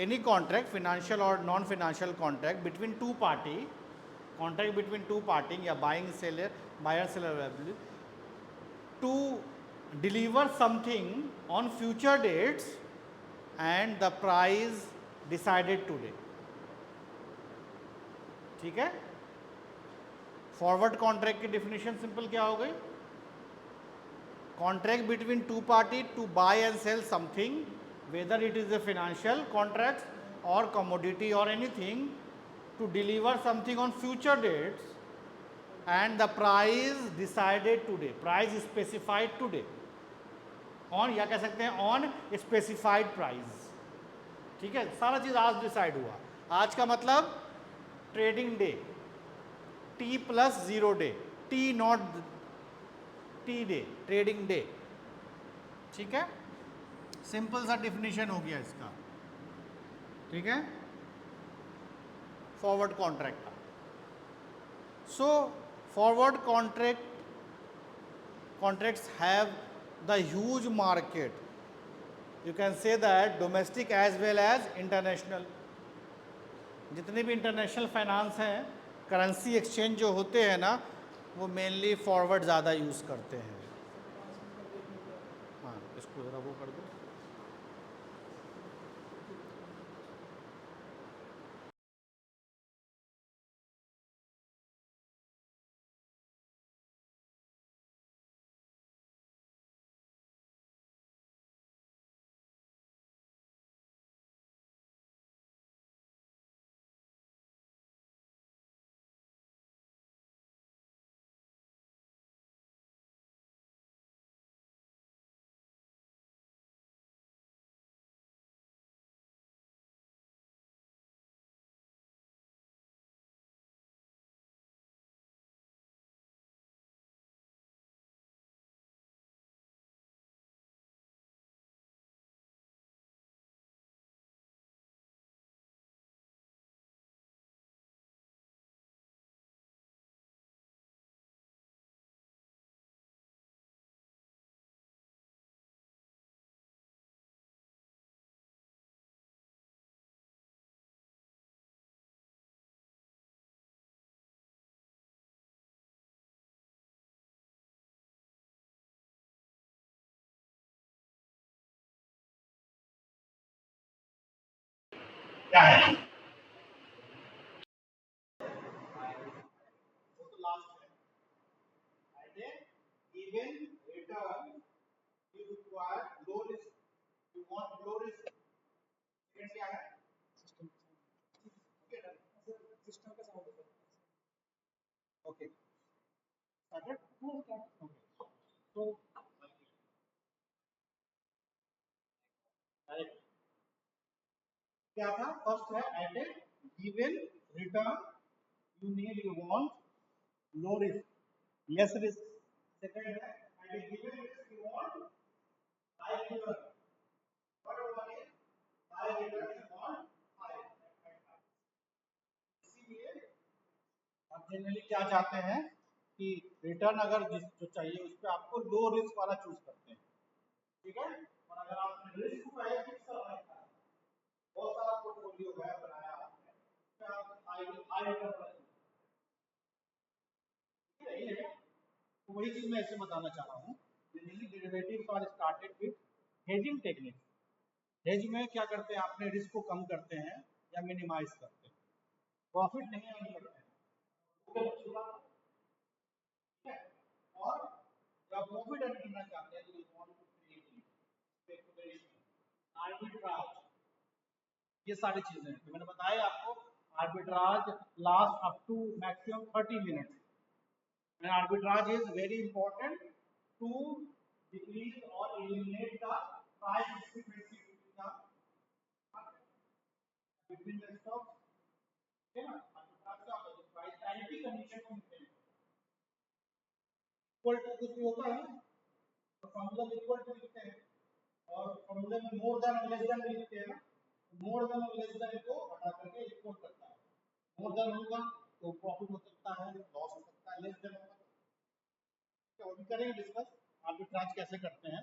any contract, financial or non-financial contract between two party, contract between two party या buying seller, buyer seller availability to deliver something on future dates and the price decided today. ठीक है, forward contract की definition simple क्या हो गई? Contract between two party to buy and sell something, whether it is a financial contract or commodity or anything, to deliver something on future dates and the price decided today, price specified today, on या कह सकते हैं on specified price. ठीक है, सारा चीज़ आज decide हुआ. आज का मतलब trading day, T+0 day, T not T day, trading day. ठीक है, सिंपल सा डिफिनीशन हो गया इसका. ठीक है, फॉरवर्ड कॉन्ट्रैक्ट का. So forward contracts have the huge market. You can say that domestic as well as international. जितने भी इंटरनेशनल फाइनेंस हैं, करेंसी एक्सचेंज जो होते हैं ना, वो मेनली फॉरवर्ड ज़्यादा यूज़ करते हैं. हाँ, इसको ज़रा वो कर दो. क्या है? वो तो लास्ट है। At a given return, you require low risk. You want low risk. Second क्या है? Okay, done. सिस्टम का साउंड होता है Okay. Started? Okay. So, correct. क्या था? फर्स्ट है at a given return, you want low risk, less risk. Second है at a given risk, you want high return. Third one is high return, you want high. इसीलिए आप generally क्या चाहते हैं कि रिटर्न अगर जो चाहिए उस पर आपको लो रिस्क वाला चूज करते हैं, ठीक है। और अगर आपने रिस्क को फिक्स कर रखा है, बहुत सारा पोर्टफोलियो है बनाया आपने, तो आप हाई रिटर्न वाला यही है। तो वही चीज मैं ऐसे बताना चाह रहा हूँ। Generally derivatives are started with hedging technique. Hedge में क्या करते हैं, अपने रिस्क को कम करते हैं या मिनिमाइज करते हैं, प्रॉफिट नहीं अर्न करते हैं, ठीक है। और जब प्रॉफिट अर्न करना चाहते हैं तो you want to create speculation, arbitrage, ये सारी चीजें हैं। तो मैंने बताया आपको arbitrage last up to maximum 30 minutes. And arbitrage is very important to decrease or eliminate the price discrepancy between the stocks. है ना? arbitrage क्या होता है? प्राइस पैरिटी कंडीशन को मेंटेन इक्वल टू कुछ भी होता है ना, तो फॉर्मूला इक्वल टू लिखते हैं और फॉर्मूले में मोर देन और लेस देन लिखते हैं ना, मोर देन और लेस देन को हटा करके इक्वल करता है। मोर देन होगा तो प्रॉफिट हो सकता है, लॉस हो सकता है, लेस देन होगा तो भी करेंगे डिस्कस आर्बिट्राज कैसे करते हैं।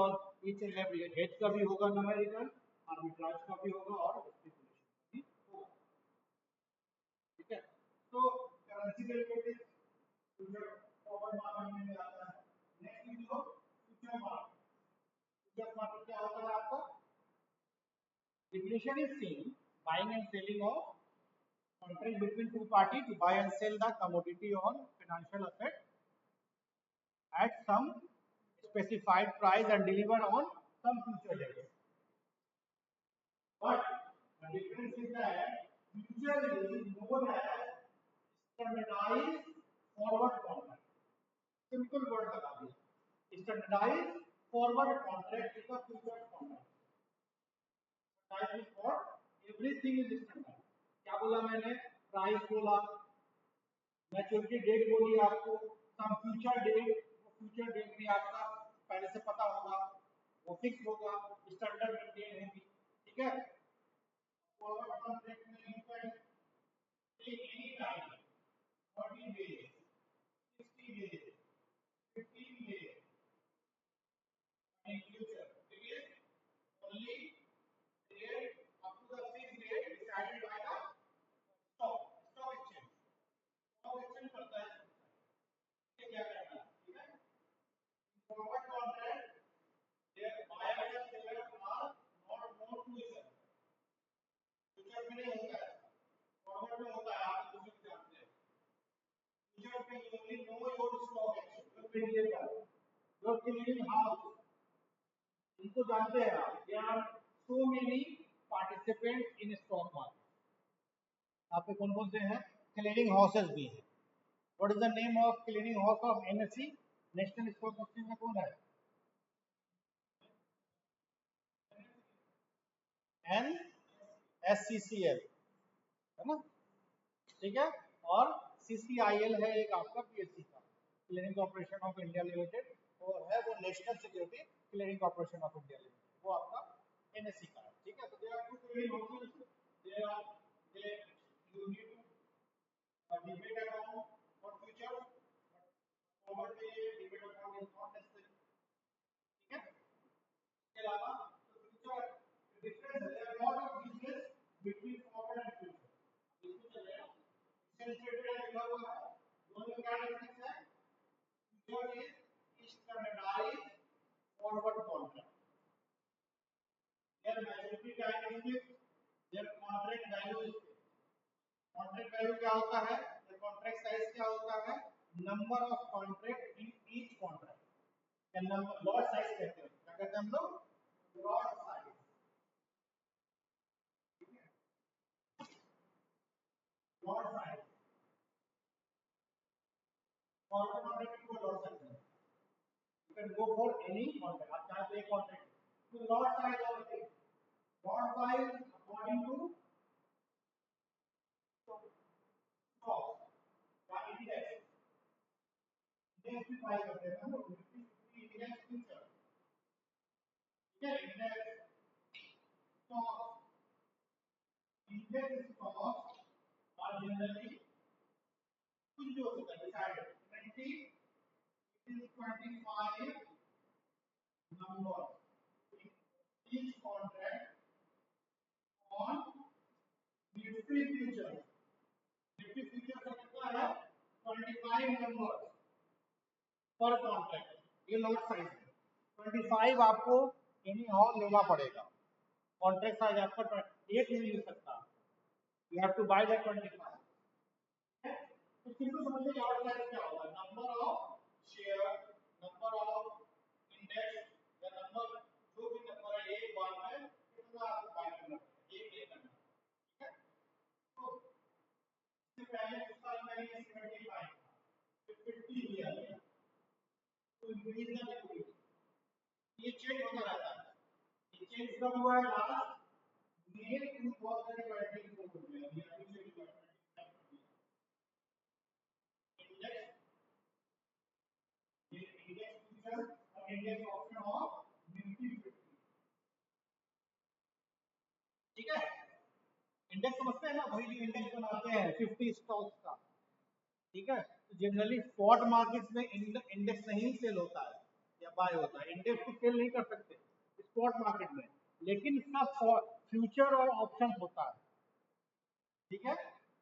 और ईच एंड एवरी हेज का भी होगा न्यूमेरिकल, आर्बिट्राज का भी होगा और स्पेकुलेशन का भी होगा, ठीक है। तो currency derivative future forward market में आता है। Next video future market. Future market क्या होता है आपका? Definition is seen buying and selling of contract between two parties to buy and sell the commodity on financial asset at some specified price and deliver on some future date. But the difference is that future is known as standardized forward contract. Simple word लगा दिया. Standardized forward contract is a future contract. Standardized for everything is standard. क्या बोला मैंने? Price बोला, maturity date बोली आपको, some future date, वो future date भी आपका पहले से पता होगा, वो फिक्स होगा, स्टैंडर्ड मेंटेन होगी, ठीक है। फॉरवर्ड कॉन्ट्रैक्ट में you can take any time, 30 days, 60 days, 15 days in future, it is only date up to the fix date decided by the stock exchange. Stock exchange करता है ये क्या करना है, ठीक है। Forward contract their buyer and seller are not known to each other. Future में नहीं होता है, फॉरवर्ड में होता है, आप दूसरे को जानते हैं। फ्यूचर में you only know your stock exchange, your mediator, your clearing house, इनको जानते हैं आप। There are so many participants in stock market. आप पे कौन-कौन से हैं? क्लियरिंग हाउसेस भी हैं। What is the name of clearing house of NSE? National stock exchange में कौन है? NSCCL, है ना, ठीक है। और CCIL है एक आपका PSC का, clearing corporation of India limited, और है वो national security clearing corporation of India limited, वो आपका NSE का है, ठीक है। तो they are two clearing houses, they you need to debit account for future, forward में ये debit account is not necessary, ठीक है। इसके अलावा फ्यूचर डिफरेंस है, lot of business between forward and future, बिल्कुल चलेगा। सेंट्रेटेड लिखा हुआ है, दोनों में क्या डिफरेंस है? Future is standardised forward contract, there maturity time is fixed, contract value, contract value क्या होता है, कॉन्ट्रैक्ट साइज क्या होता है, number of contract in each contract, या नंबर लॉट साइज कहते हैं, क्या कहते हैं हम लोग, लॉट साइज। लॉट साइज और कॉन्ट्रैक्ट को लॉट साइज है, you can go for any contract, आप चाहे तो एक कॉन्ट्रैक्ट, तो लॉट साइज और lot size according to cost या इंडेक्स, इंडेक्स भी फाइल करते हैं हम लोग, इंडेक्स फ्यूचर, ठीक है, इंडेक्स स्टॉक, इंडेक्स स्टॉक और जनरली कुछ भी हो सकता है, decided 20 it is 25 number in each contract on Nifty future, Nifty future का कितना है 25 numbers पर कॉन्ट्रैक्ट, ये लॉट साइज है, 25 आपको एनी हाउ लेना पड़ेगा, कॉन्ट्रैक्ट साइज आपका एक नहीं मिल सकता, you have to buy that 25, तो सिंपल समझिए लॉट साइज क्या होगा, number of share, number of index या नंबर, जो भी नंबर है एक बार में कितना आपको बाय करना है, एक ले करना, ठीक है, तो इससे पहले उसका मैंने 75 फिर 50 लिया गया, तो इंक्रीज द लिक्विडिटी, ये चेंज होता रहता है, ये चेंज कब हुआ है, लास्ट मई 2024 में, ये अभी से इंडेक्स, ये इंडेक्स फ्यूचर और इंडेक्स ऑप्शन ऑफ निफ्टी 50, ठीक है, इंडेक्स समझते हैं ना, वही जो इंडेक्स बनाते हैं 50 स्टॉक्स का, ठीक है, तो जनरली स्पॉट मार्केट में इंडेक्स नहीं सेल होता है या बाय होता है, इंडेक्स को सेल नहीं कर सकते स्पॉट मार्केट में, लेकिन इसका फ्यूचर और ऑप्शन होता है, ठीक है,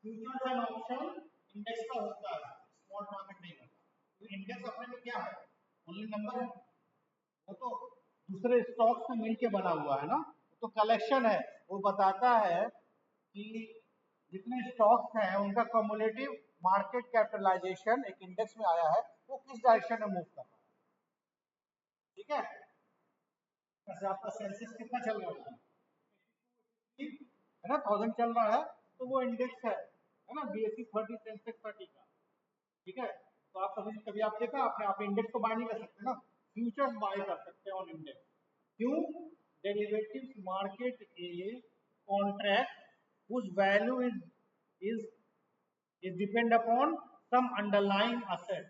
फ्यूचर एंड ऑप्शन इंडेक्स का होता है, स्पॉट मार्केट नहीं होता, तो इंडेक्स अपने में क्या है, ओनली नंबर है, वो तो दूसरे स्टॉक से मिलके बना हुआ है ना, तो कलेक्शन है, वो बताता है कि जितने स्टॉक्स हैं उनका कम्युलेटिव मार्केट कैपिटलाइजेशन एक इंडेक्स में आया है, वो किस डायरेक्शन में मूव कर रहा है, ठीक है, जैसे आपका सेंसेक्स कितना चल रहा है ना, 1000 चल रहा है, तो वो इंडेक्स है ना, बीएसई 30 सेंसेक्स 30 का, ठीक है, तो आप कभी कभी आप देखा आपने, आप इंडेक्स को बाय नहीं कर सकते ना, फ्यूचर्स बाय कर सकते हैं ऑन इंडेक्स, क्यों, derivatives market a contract whose value is is depend upon some underlying asset,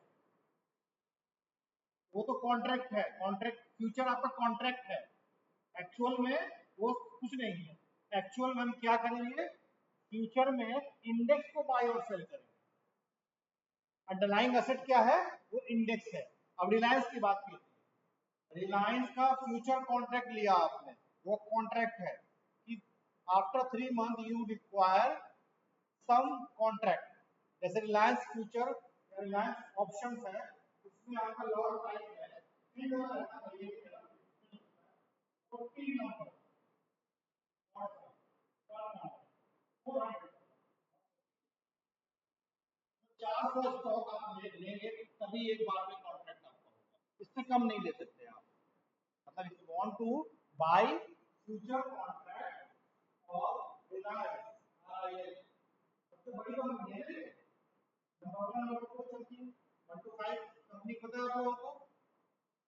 वो तो कॉन्ट्रैक्ट है, कॉन्ट्रैक्ट फ्यूचर आपका कॉन्ट्रैक्ट है, एक्चुअल में वो कुछ नहीं है, एक्चुअल में हम क्या करेंगे, फ्यूचर में इंडेक्स को बाय और सेल करेंगे, अंडरलाइंग एसेट क्या है, वो इंडेक्स है। अब रिलायंस की बात की, रिलायंस का फ्यूचर कॉन्ट्रैक्ट लिया आपने, वो कॉन्ट्रैक्ट है कि after 3 month you require some contract, जैसे रिलायंस फ्यूचर या रिलायंस ऑप्शंस है, उसमें आपका लॉट प्राइस है 3 नंबर, ये 40 नंबर, 400 स्टॉक आप लेंगे तभी एक बार में कॉन्ट्रैक्ट आपका होगा, इससे कम नहीं ले सकते आप, मतलब if you want to buy future contract और रिलायंस, ये सबसे बड़ी कंपनी है, नंबर 1 नंबर 2 चलती है, 1 to 5 कंपनी पता है आपको,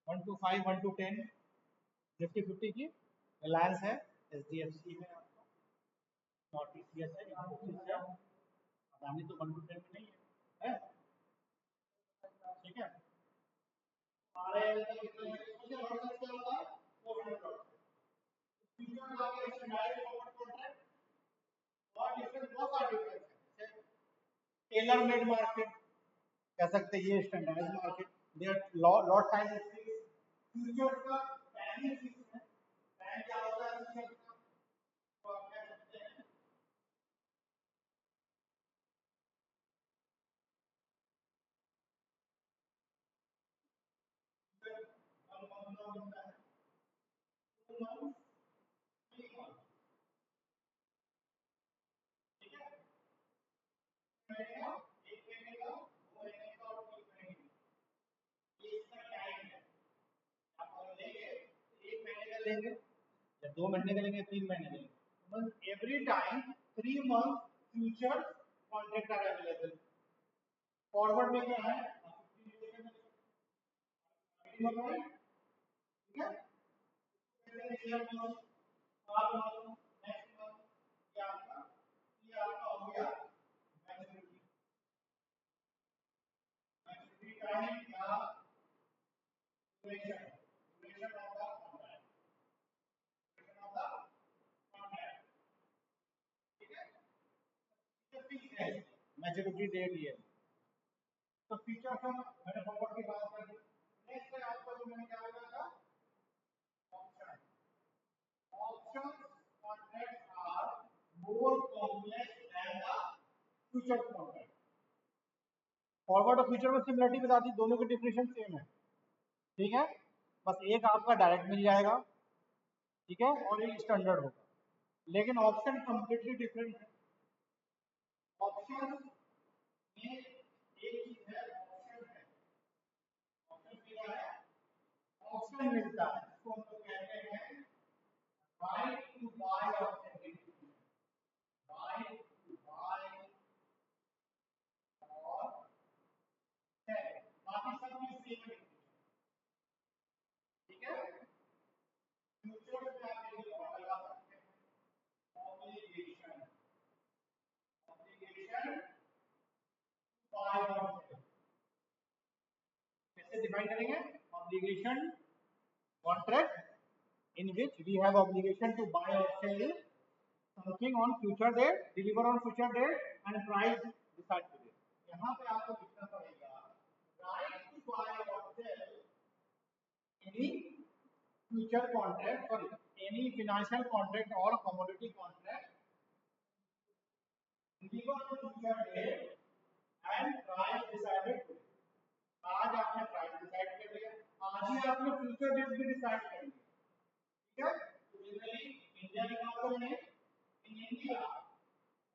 1 to 5 1 to 10 निफ्टी 50 की, रिलायंस है, एचडीएफसी है आपका, और टीसीएस है, इन्फोसिस है, अदानी तो 1 to 10 में नहीं है, ठीक है, आरएल का कितना है, मुझे और सब क्या होगा, 400 फ्यूचर का क्या डायरेक्ट फॉरवर्ड कॉन्ट्रैक्ट और डिफरेंट बहुत सारे डिफरेंस है, टेलर मेड मार्केट कह सकते हैं, ये standardised market, there lot size is fix, future का टाइमिंग फिक्स है, टाइम क्या होता है फ्यूचर का, तो आप कह सकते हैं हम होता है 2 मंथ 3 मंथ, लेंगे या 2 महीने का लेंगे, 3 महीने का लेंगे, every time 3 month future contract are available. Forward में क्या है, ठीक है, ये आपका हो गया मैच्योरिटी टाइम या duration of the contract, duration of the contract, ठीक है, ये फिक्स है, मैच्योरिटी डेट ये। तो फीचर्स हम मैंने फॉरवर्ड की बात कर दी। नेक्स्ट है आपका जो मैंने क्या बोला था, option. Option contract are more complex than the future contract. Forward और फ्यूचर में सिमिलरिटी बता दी, दोनों की डेफिनेशन सेम है, ठीक है, बस एक आपका डायरेक्ट मिल जाएगा, ठीक है, और एक स्टैंडर्ड होगा, लेकिन ऑप्शन कंप्लीटली डिफरेंट है। ऑप्शन में एक चीज है, ऑप्शन है, ऑप्शन क्या है, ऑप्शन मिलता है, इसको हम लोग कहते हैं right to buy or cell, right to buy or cell, बाकी सब चीज सेम है, ठीक है। फ्यूचर में आप ये लगा सकते हैं obligation, obligation bye or cell, कैसे डिफाइन करेंगे, obligation contract in which we have obligation to buy or sell something on future date, deliver on future date and price decide today। यहाँ पे आपको लिखना पड़ेगा right to buy or sell any future contract, sorry, any financial contract or commodity contract, deliver on future date and price decided today। आज आपने price decide कर लिया, आज ही आपने फ्यूचर डेट भी डिसाइड कर लिया, ठीक है। तो जनरली इंडिया की बात करें, in India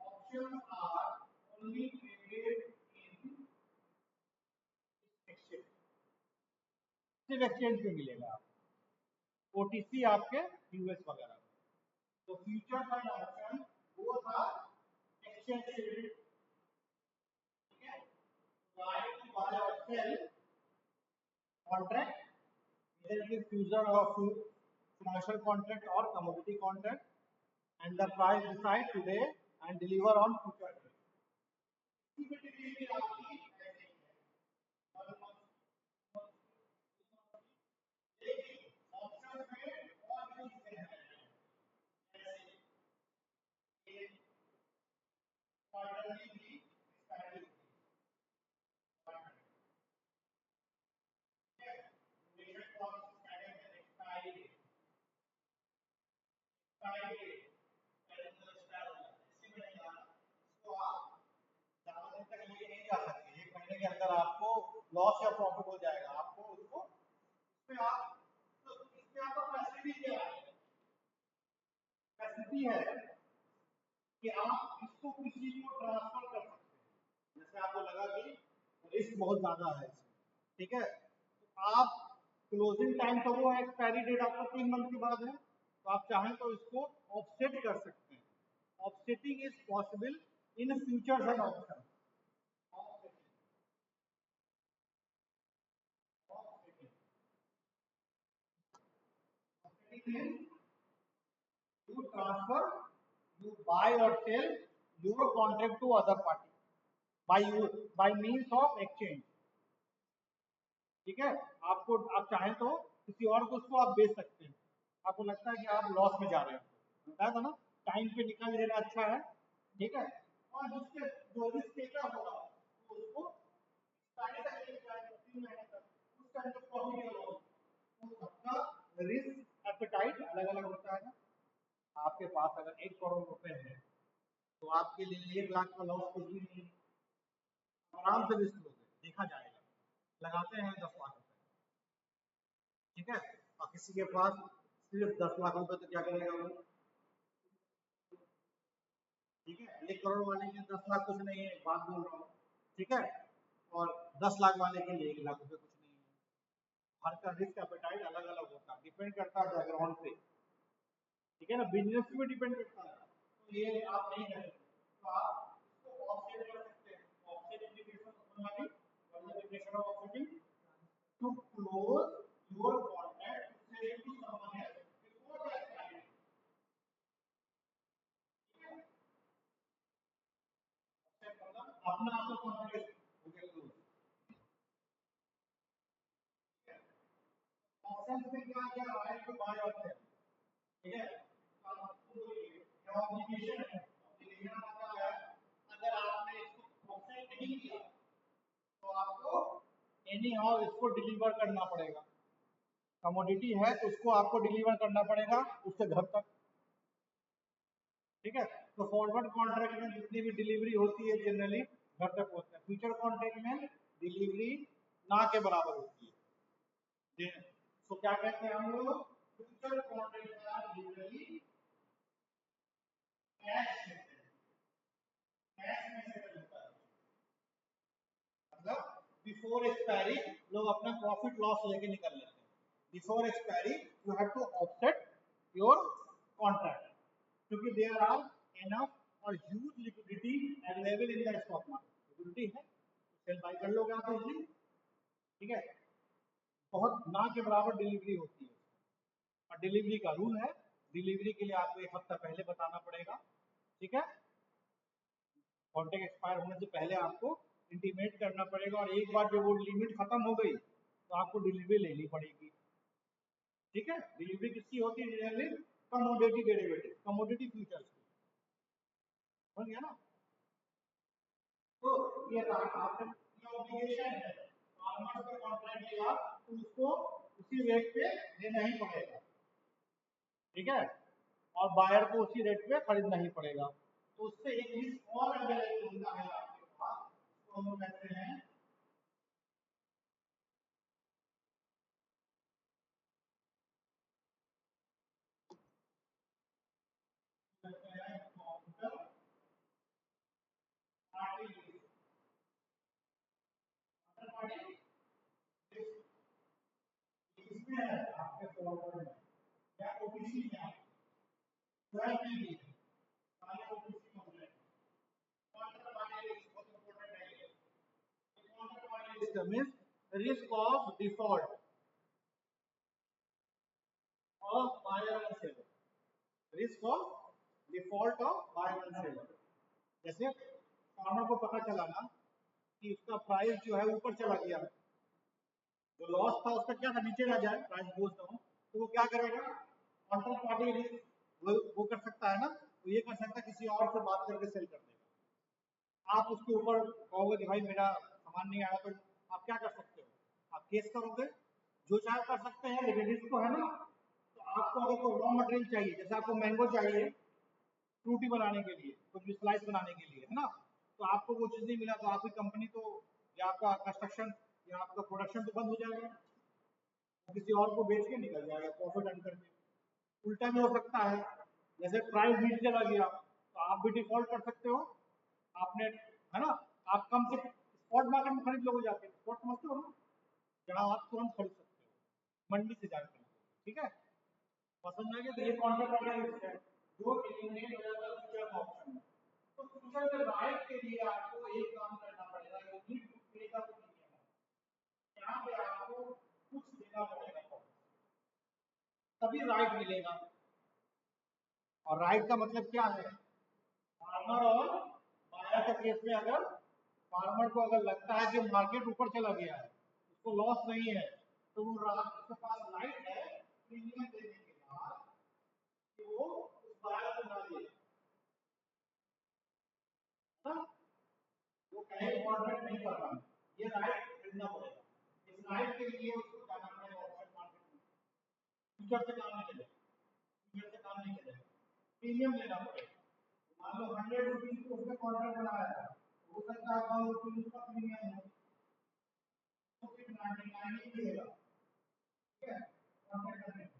options are only traded in exchange, सिर्फ एक्सचेंज पे मिलेगा आपको, ओटीसी आपके यूएस वगैरह में। तो फ्यूचर एंड ऑप्शन वो था एक्सचेंज ट्रेडेड, ठीक है। Right to buy or cell contract, either it is future or financial contract or commodity contract, and the price decide today and deliver on future day। इसी में delivery आपकी ऐसे ही है, लेकिन ऑप्शन में और भी चीजें हैं, जैसे एक क्वार्टरली भी एक्सपायरी होती है, duration for expiry date, expiry date इसको आप ज्यादा दिन तक लेके नहीं जा सकते, 1 महीने के अंदर आपको लॉस या प्रॉफिट हो जाएगा, आपको उसको इसमें आप, तो इसमें आपका फैसिलिटी क्या है, फैसिलिटी है कि आप इसको किसी को ट्रांसफर कर सकते हैं, जैसे आपको लगा कि रिस्क बहुत ज्यादा है इसमें, ठीक है, तो आप क्लोजिंग टाइम तो वो एक्सपायरी डेट आपका 3 मंथ के बाद है, तो आप चाहें तो इसको ऑफसेट कर सकते हैं। Offsetting is possible in futures and option. You transfer, you buy or sell your contract to other party by means of exchange, ठीक है। आपको आप चाहें तो किसी और को उसको आप बेच सकते हैं, आपको लगता है कि आप लॉस में जा रहे हैं, बताया था ना, टाइम पे निकाल लेना अच्छा है, ठीक है, और जिसके जो रिस्क टेकर होगा तो उसको एक्सपायरी तक लेके जाएगा, 3 महीने तक, उस टाइम तक प्रॉफिट या लॉस, तो सबका रिस्क एपेटाइट अलग अलग होता है ना। आपके पास अगर 1 करोड़ रुपए है तो आपके लिए 1 लाख का लॉस कुछ भी नहीं है, आराम से रिस्क लोगे, देखा जाएगा, लगाते हैं 10 लाख रुपए, ठीक है, और किसी के पास सिर्फ 10 लाख रुपए तो क्या करेगा वो, ठीक है, 1 करोड़ वाले के 10 लाख कुछ नहीं है, बात बोल रहा हूँ, ठीक है, और 10 लाख वाले के लिए 1 लाख रुपए कुछ नहीं है, हर का रिस्क एपेटाइट अलग अलग होता है, डिपेंड करता है बैकग्राउंड पे। ठीक है ना, बिजनेस पे भी डिपेंड करता है, तो ये आप नहीं कर सकते, तो आप इसको ऑफसेट कर सकते हैं। ऑफसेट इंटीग्रेशन समझ what is the definition of offsetting? To close your contract to sell to someone else before the expiry. Offset मतलब अपना आपका कॉन्ट्रैक्ट हो गया क्लोज। ऑप्शन में क्या क्या right to buy or cell, ठीक है, तो आपको ये ऑब्लिगेशन है, ऑब्लिगेशन आता है अगर आपने इसको ऑफसेट नहीं किया तो आपको एनी हाउ इसको डिलीवर करना पड़ेगा। कमोडिटी है तो उसको आपको डिलीवर करना पड़ेगा उससे घर तक, ठीक है। तो फॉरवर्ड कॉन्ट्रैक्ट में जितनी भी डिलीवरी होती है जनरली घर तक होता है, फ्यूचर कॉन्ट्रैक्ट में डिलीवरी ना के बराबर होती है। तो क्या कहते हैं हम लोग, फ्यूचर कॉन्ट्रैक्ट का जनरली कैश में सेटल होता है, मतलब बिफोर एक्सपायरी लोग अपना प्रॉफिट लॉस लेके निकल लेते हैं। Before expiry you have to offset your contract क्योंकि देयर आर एनफ और huge liquidity available in the stock market. Liquidity है तो सेल बाय कर लोगे आप इजीली, ठीक है। बहुत ना के बराबर डिलीवरी होती है और डिलीवरी का रूल है, डिलीवरी के लिए आपको एक हफ्ता पहले बताना पड़ेगा, ठीक है। कॉन्ट्रैक्ट एक्सपायर होने से पहले आपको इंटीमेट करना पड़ेगा और एक बार जब वो लिमिट खत्म हो गई तो आपको डिलीवरी लेनी पड़ेगी, ठीक है। डिलीवरी किसकी होती है generally, commodity derivative, commodity futures की, समझ गया ना। तो ये आपने ऑब्लिगेशन है, फार्मर का कॉन्ट्रैक्ट लिया तो उसको उसी रेट पे देना ही पड़ेगा, ठीक है, और बायर को उसी रेट पे खरीदना ही पड़ेगा। तो उससे एक रिस्क और अवेलेबल होता है आपके पास, तो हम कहते हैं counter party risk. Counter party इसमें है आपके फॉरवर्ड में या ओबीसी में आप ट्वेल्व में भी सारे OBC contract counter party risk बहुत इंपॉर्टेंट है। ये counter party risk means risk of default of buyer and seller, risk of default of buyer and seller. जैसे फार्मर को पता चला ना कि उसका प्राइस जो है ऊपर चला गया, जो लॉस था उसका क्या था, नीचे ना जाए, प्राइस गोज डाउन, तो वो क्या करेगा, काउंटर पार्टी रिस्क वो कर सकता है ना, तो ये कर सकता है किसी और से बात करके सेल कर देगा। आप उसके ऊपर कहोगे कि भाई मेरा सामान नहीं आया, तो आप क्या कर सकते हो, आप केस करोगे, जो चाहे कर सकते हैं, लेकिन रिस्क तो है ना। तो आपको अगर कोई रॉ मटेरियल चाहिए, जैसे आपको मैंगो चाहिए फ्रूटी बनाने के लिए, कुछ स्लाइस बनाने के लिए, है ना, तो आपको वो चीज नहीं मिला तो आपकी कंपनी तो या आपका कंस्ट्रक्शन या आपका प्रोडक्शन तो बंद हो जाएगा, किसी और को बेच के निकल जाएगा प्रॉफिट अर्न करके। उल्टा भी हो सकता है, जैसे प्राइस नीचे चला गया तो आप भी डिफॉल्ट कर सकते हो, आपने, है ना, आप कम से स्पॉट मार्केट में खरीद लोगे जाके, स्पॉट समझते हो ना, जहां आप तुरंत खरीद सकते हो मंडी से जाकर, ठीक है। पसंद आ गया, तो ये कॉन्ट्रैक्ट ऑर्डर है जो एलिमिनेट हो जाता है फ्यूचर का ऑप्शन में। तो फ्यूचर के राइट के लिए आपको एक काम करना पड़ेगा, you need to pay the premium, यहाँ पे आपको कुछ देना पड़ेगा तभी राइट मिलेगा। और राइट का मतलब क्या है, फार्मर और बायर के केस में अगर फार्मर को अगर लगता है कि मार्केट ऊपर चला गया है, उसको लॉस नहीं है, तो वो उसके पास राइट है प्रीमियम देने के बाद कि वो उस बायर को ना दे, वो कहे कॉन्ट्रैक्ट नहीं कर रहा, ये राइट खरीदना पड़ेगा। इस राइट के लिए उसको जाना पड़ेगा ऑप्शन मार्केट में, फ्यूचर से काम नहीं चलेगा, फ्यूचर से काम नहीं चलेगा, प्रीमियम लेना पड़ेगा। मान लो 100 रुपीज को उसने कॉन्ट्रैक्ट बनाया है, हो सकता है 1 रुपीज उसका प्रीमियम हो, तो फिर 99 ही मिलेगा, ठीक है, कॉन्ट्रैक्ट करने में,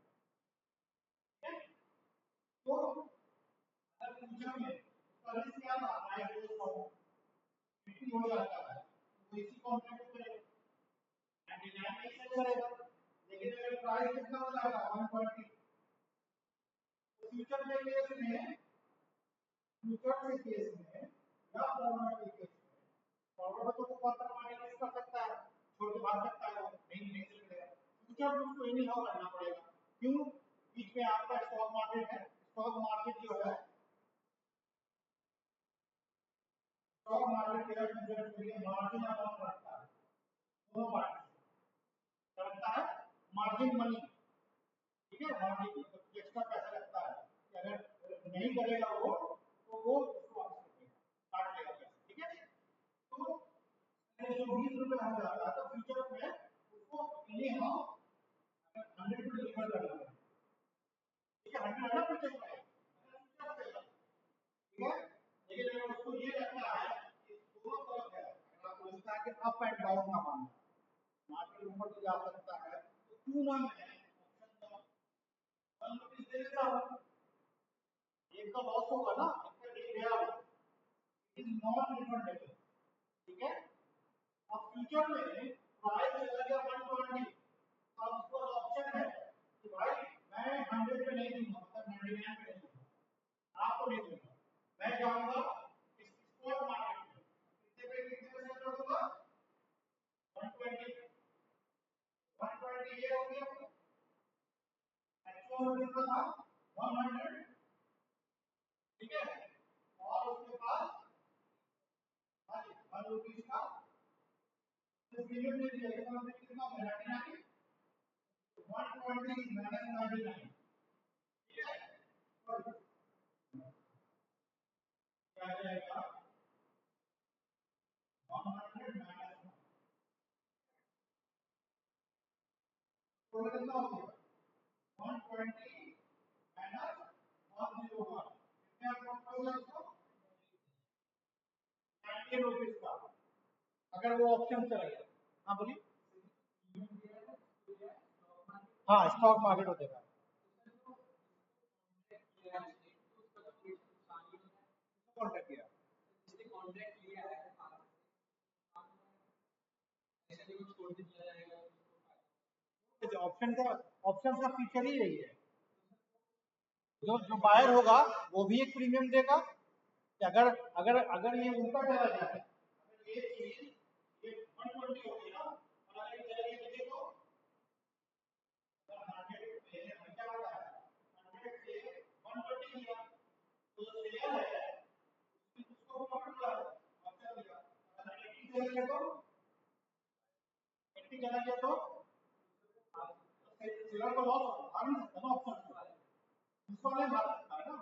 ठीक है। तो अगर फ्यूचर में उसका रिस्क क्या था, प्राइस गोज डाउन, बिक्री हो जाता है, तो इसी कॉन्ट्रैक्ट को करेगा, 99 नहीं सेल करेगा, लेकिन अगर प्राइस कितना हो जाएगा 120, तो फ्यूचर के केस में, फ्यूचर के केस में या फॉरवर्ड के केस में, फॉरवर्ड तो कॉन्ट्रैक्ट मार्केट कर सकता है, छोड़ के भाग सकता है, नहीं चलेगा। फ्यूचर में उसको एनी हाउ करना पड़ेगा। क्यों? बीच में आपका स्टॉक मार्केट है, स्टॉक मार्केट जो है, स्टॉक मार्केट के फ्यूचर के लिए मार्जिन अकाउंट रखता है, दोनों पार्टी रखता है, मार्जिन मनी, ठीक है, मार्जिन एक्स्ट्रा पैसा लगता है कि अगर नहीं करेगा वो तो वो उसको वापस कर देगा, काट लेगा पैसा, ठीक है। तो जो 20 रुपए हो जाता है तो फ्यूचर में उसको इन्हें हम 100 पे डिलीवर कर देंगे, ठीक है, 100 है ना फ्यूचर में, ठीक है। लेकिन अगर उसको ये लगता है कि दोनों तरफ है, अगर आपको लगता है कि अप एंड डाउन का मामला, मार्केट ऊपर भी जा सकता है, तो क्यों ना मैं ऑप्शन 1 रुपीज दे देता हूँ, एक का लॉस होगा ना, इसका डे गया हो, इट इज नॉट रिफंडेबल, ठीक है। अब फ्यूचर में प्राइस चला गया 120, अब उसको ऑप्शन है कि भाई मैं 100 पे नहीं दूंगा, मतलब 99 पे नहीं दूंगा, आपको नहीं दूंगा, मैं जाऊंगा इस स्पॉट मार्केट में, कितने पे सेल कर दूंगा, 120 120 ये हो गया, एक्चुअल में कितना था 100, ठीक है, और उसके पास हाँ जी 1 रुपीज का प्रीमियम दे दिया, इसका मतलब कितना हो गया 99, 120 माइनस 99, ठीक है, और क्या जाएगा 100 माइनस, तो कितना हो गया 120 माइनस 101, कितने अमाउंट हो गया इसको 90 रुपीज का, अगर वो ऑप्शन चला गया। हाँ बोलिए। हाँ स्टॉक मार्केट हो जाएगा, कॉन्ट्रैक्ट किया, ऑप्शन का फीचर ही यही है, जो जो बायर होगा वो भी एक प्रीमियम देगा कि अगर अगर अगर ये उल्टा चला जाए, अगर ये चीज ये 120 हो गई ना, और अगर ये चला गया नीचे तो अगर 100 पे क्या होता है 100 से 120 लिया तो जो शेयर है उसको प्रॉफिट हुआ है, ऑप्शन दिया, अगर 80 चला गया तो 80 चला गया तो शेयर को लॉस आ नहीं सकता ना, ऑप्शन उसको नहीं मार सकता है ना।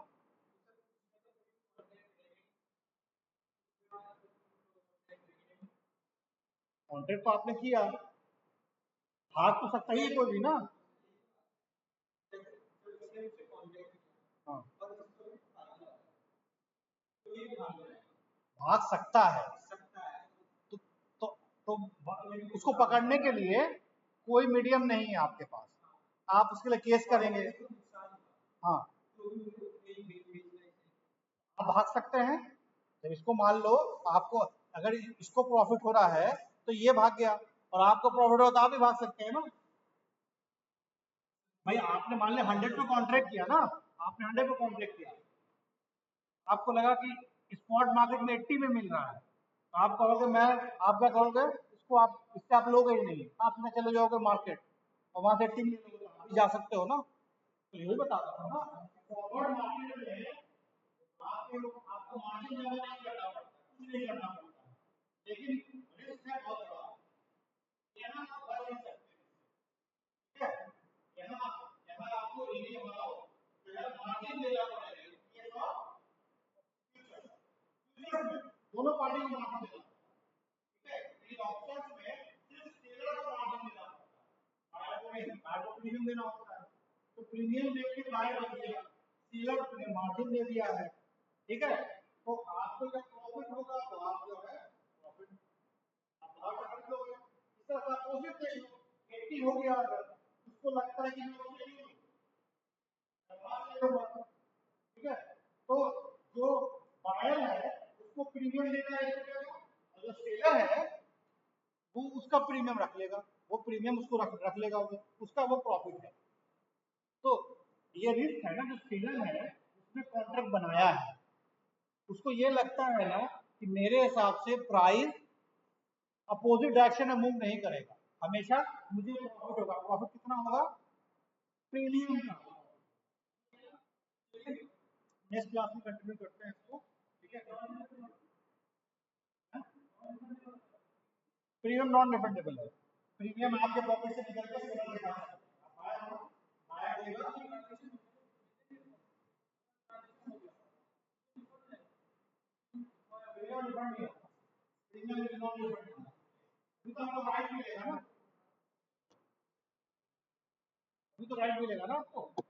कॉन्ट्रैक्ट तो आपने किया, भाग तो सकता ही है कोई भी ना। हाँ भाग सकता है, तो तो उसको पकड़ने के लिए कोई मीडियम नहीं है आपके पास, आप उसके लिए केस करेंगे। हाँ आप भाग सकते हैं, जब इसको मान लो आपको अगर इसको प्रॉफिट हो रहा है तो ये भाग गया, और आपको प्रॉफिट हो तो आप भी भाग सकते हैं ना। भाई आपने मान लिया 100 पे कॉन्ट्रैक्ट किया ना, आपने 100 पे कॉन्ट्रैक्ट किया, आपको लगा कि स्पॉट मार्केट में 80 में मिल रहा है, तो आप कहोगे मैं, आप क्या कहोगे इसको, आप इससे आप लोगे ही नहीं, आप सीधे चले जाओगे मार्केट और वहां से 80 में ले लोगे, तो आप भी जा सकते हो ना। तो यही बता रहा हूँ ना, फॉरवर्ड मार्केट में आपको मार्जिन ज्यादा नहीं करना पड़ता, कुछ नहीं करना पड़ता, लेकिन रिस्क है बहुत बड़ा, यहाँ आप बच नहीं सकते, ठीक है, यहाँ यहाँ आपको ये बताओ तो यार मार्जिन देना पड़ेगा, ये तो फ्यूचर में दोनों पार्टी को मार्जिन देना, ठीक है, लेकिन ऑप्शंस में सिर्फ सेलर को मार्जिन देना पड़ता है, बायर को नहीं, बायर को प्रीमियम देना होता है, तो प्रीमियम देके बायर बच गया, सेलर ने मार्जिन दे दिया है, ठीक है, तो आपको जब प्रॉफिट होगा तो आप जो है प्रॉफिट आप बाहर से खरीद लोगे, इस तरह का अपोजिट देख लो, 80 हो गया, अगर उसको लगता है कि मैं उससे नहीं लूं, ठीक है, तो जो बायर है उसको प्रीमियम देना है 1 रुपए का, और जो सेलर है वो उसका प्रीमियम रख लेगा, वो प्रीमियम उसको रख लेगा, वो उसका वो प्रॉफिट है। तो ये रिस्क है ना, जो सीजन है उसने कॉन्ट्रैक्ट बनाया है, उसको ये लगता है ना कि मेरे हिसाब से प्राइस अपोजिट डायरेक्शन में मूव नहीं करेगा, हमेशा मुझे प्रॉफिट होगा। प्रॉफिट कितना होगा? प्रीमियम का। नेक्स्ट क्लास में कंटिन्यू करते हैं इसको, ठीक है। प्रीमियम नॉन रिफंडेबल है, प्रीमियम आपके पॉकेट से निकल कर सेलर के पास आया देगा। प्रीमियम रिफंड नहीं होगा, प्रीमियम नॉन रिफंडेबल है। अभी तो आपको राइट मिलेगा ना, अभी तो राइट मिलेगा ना आपको।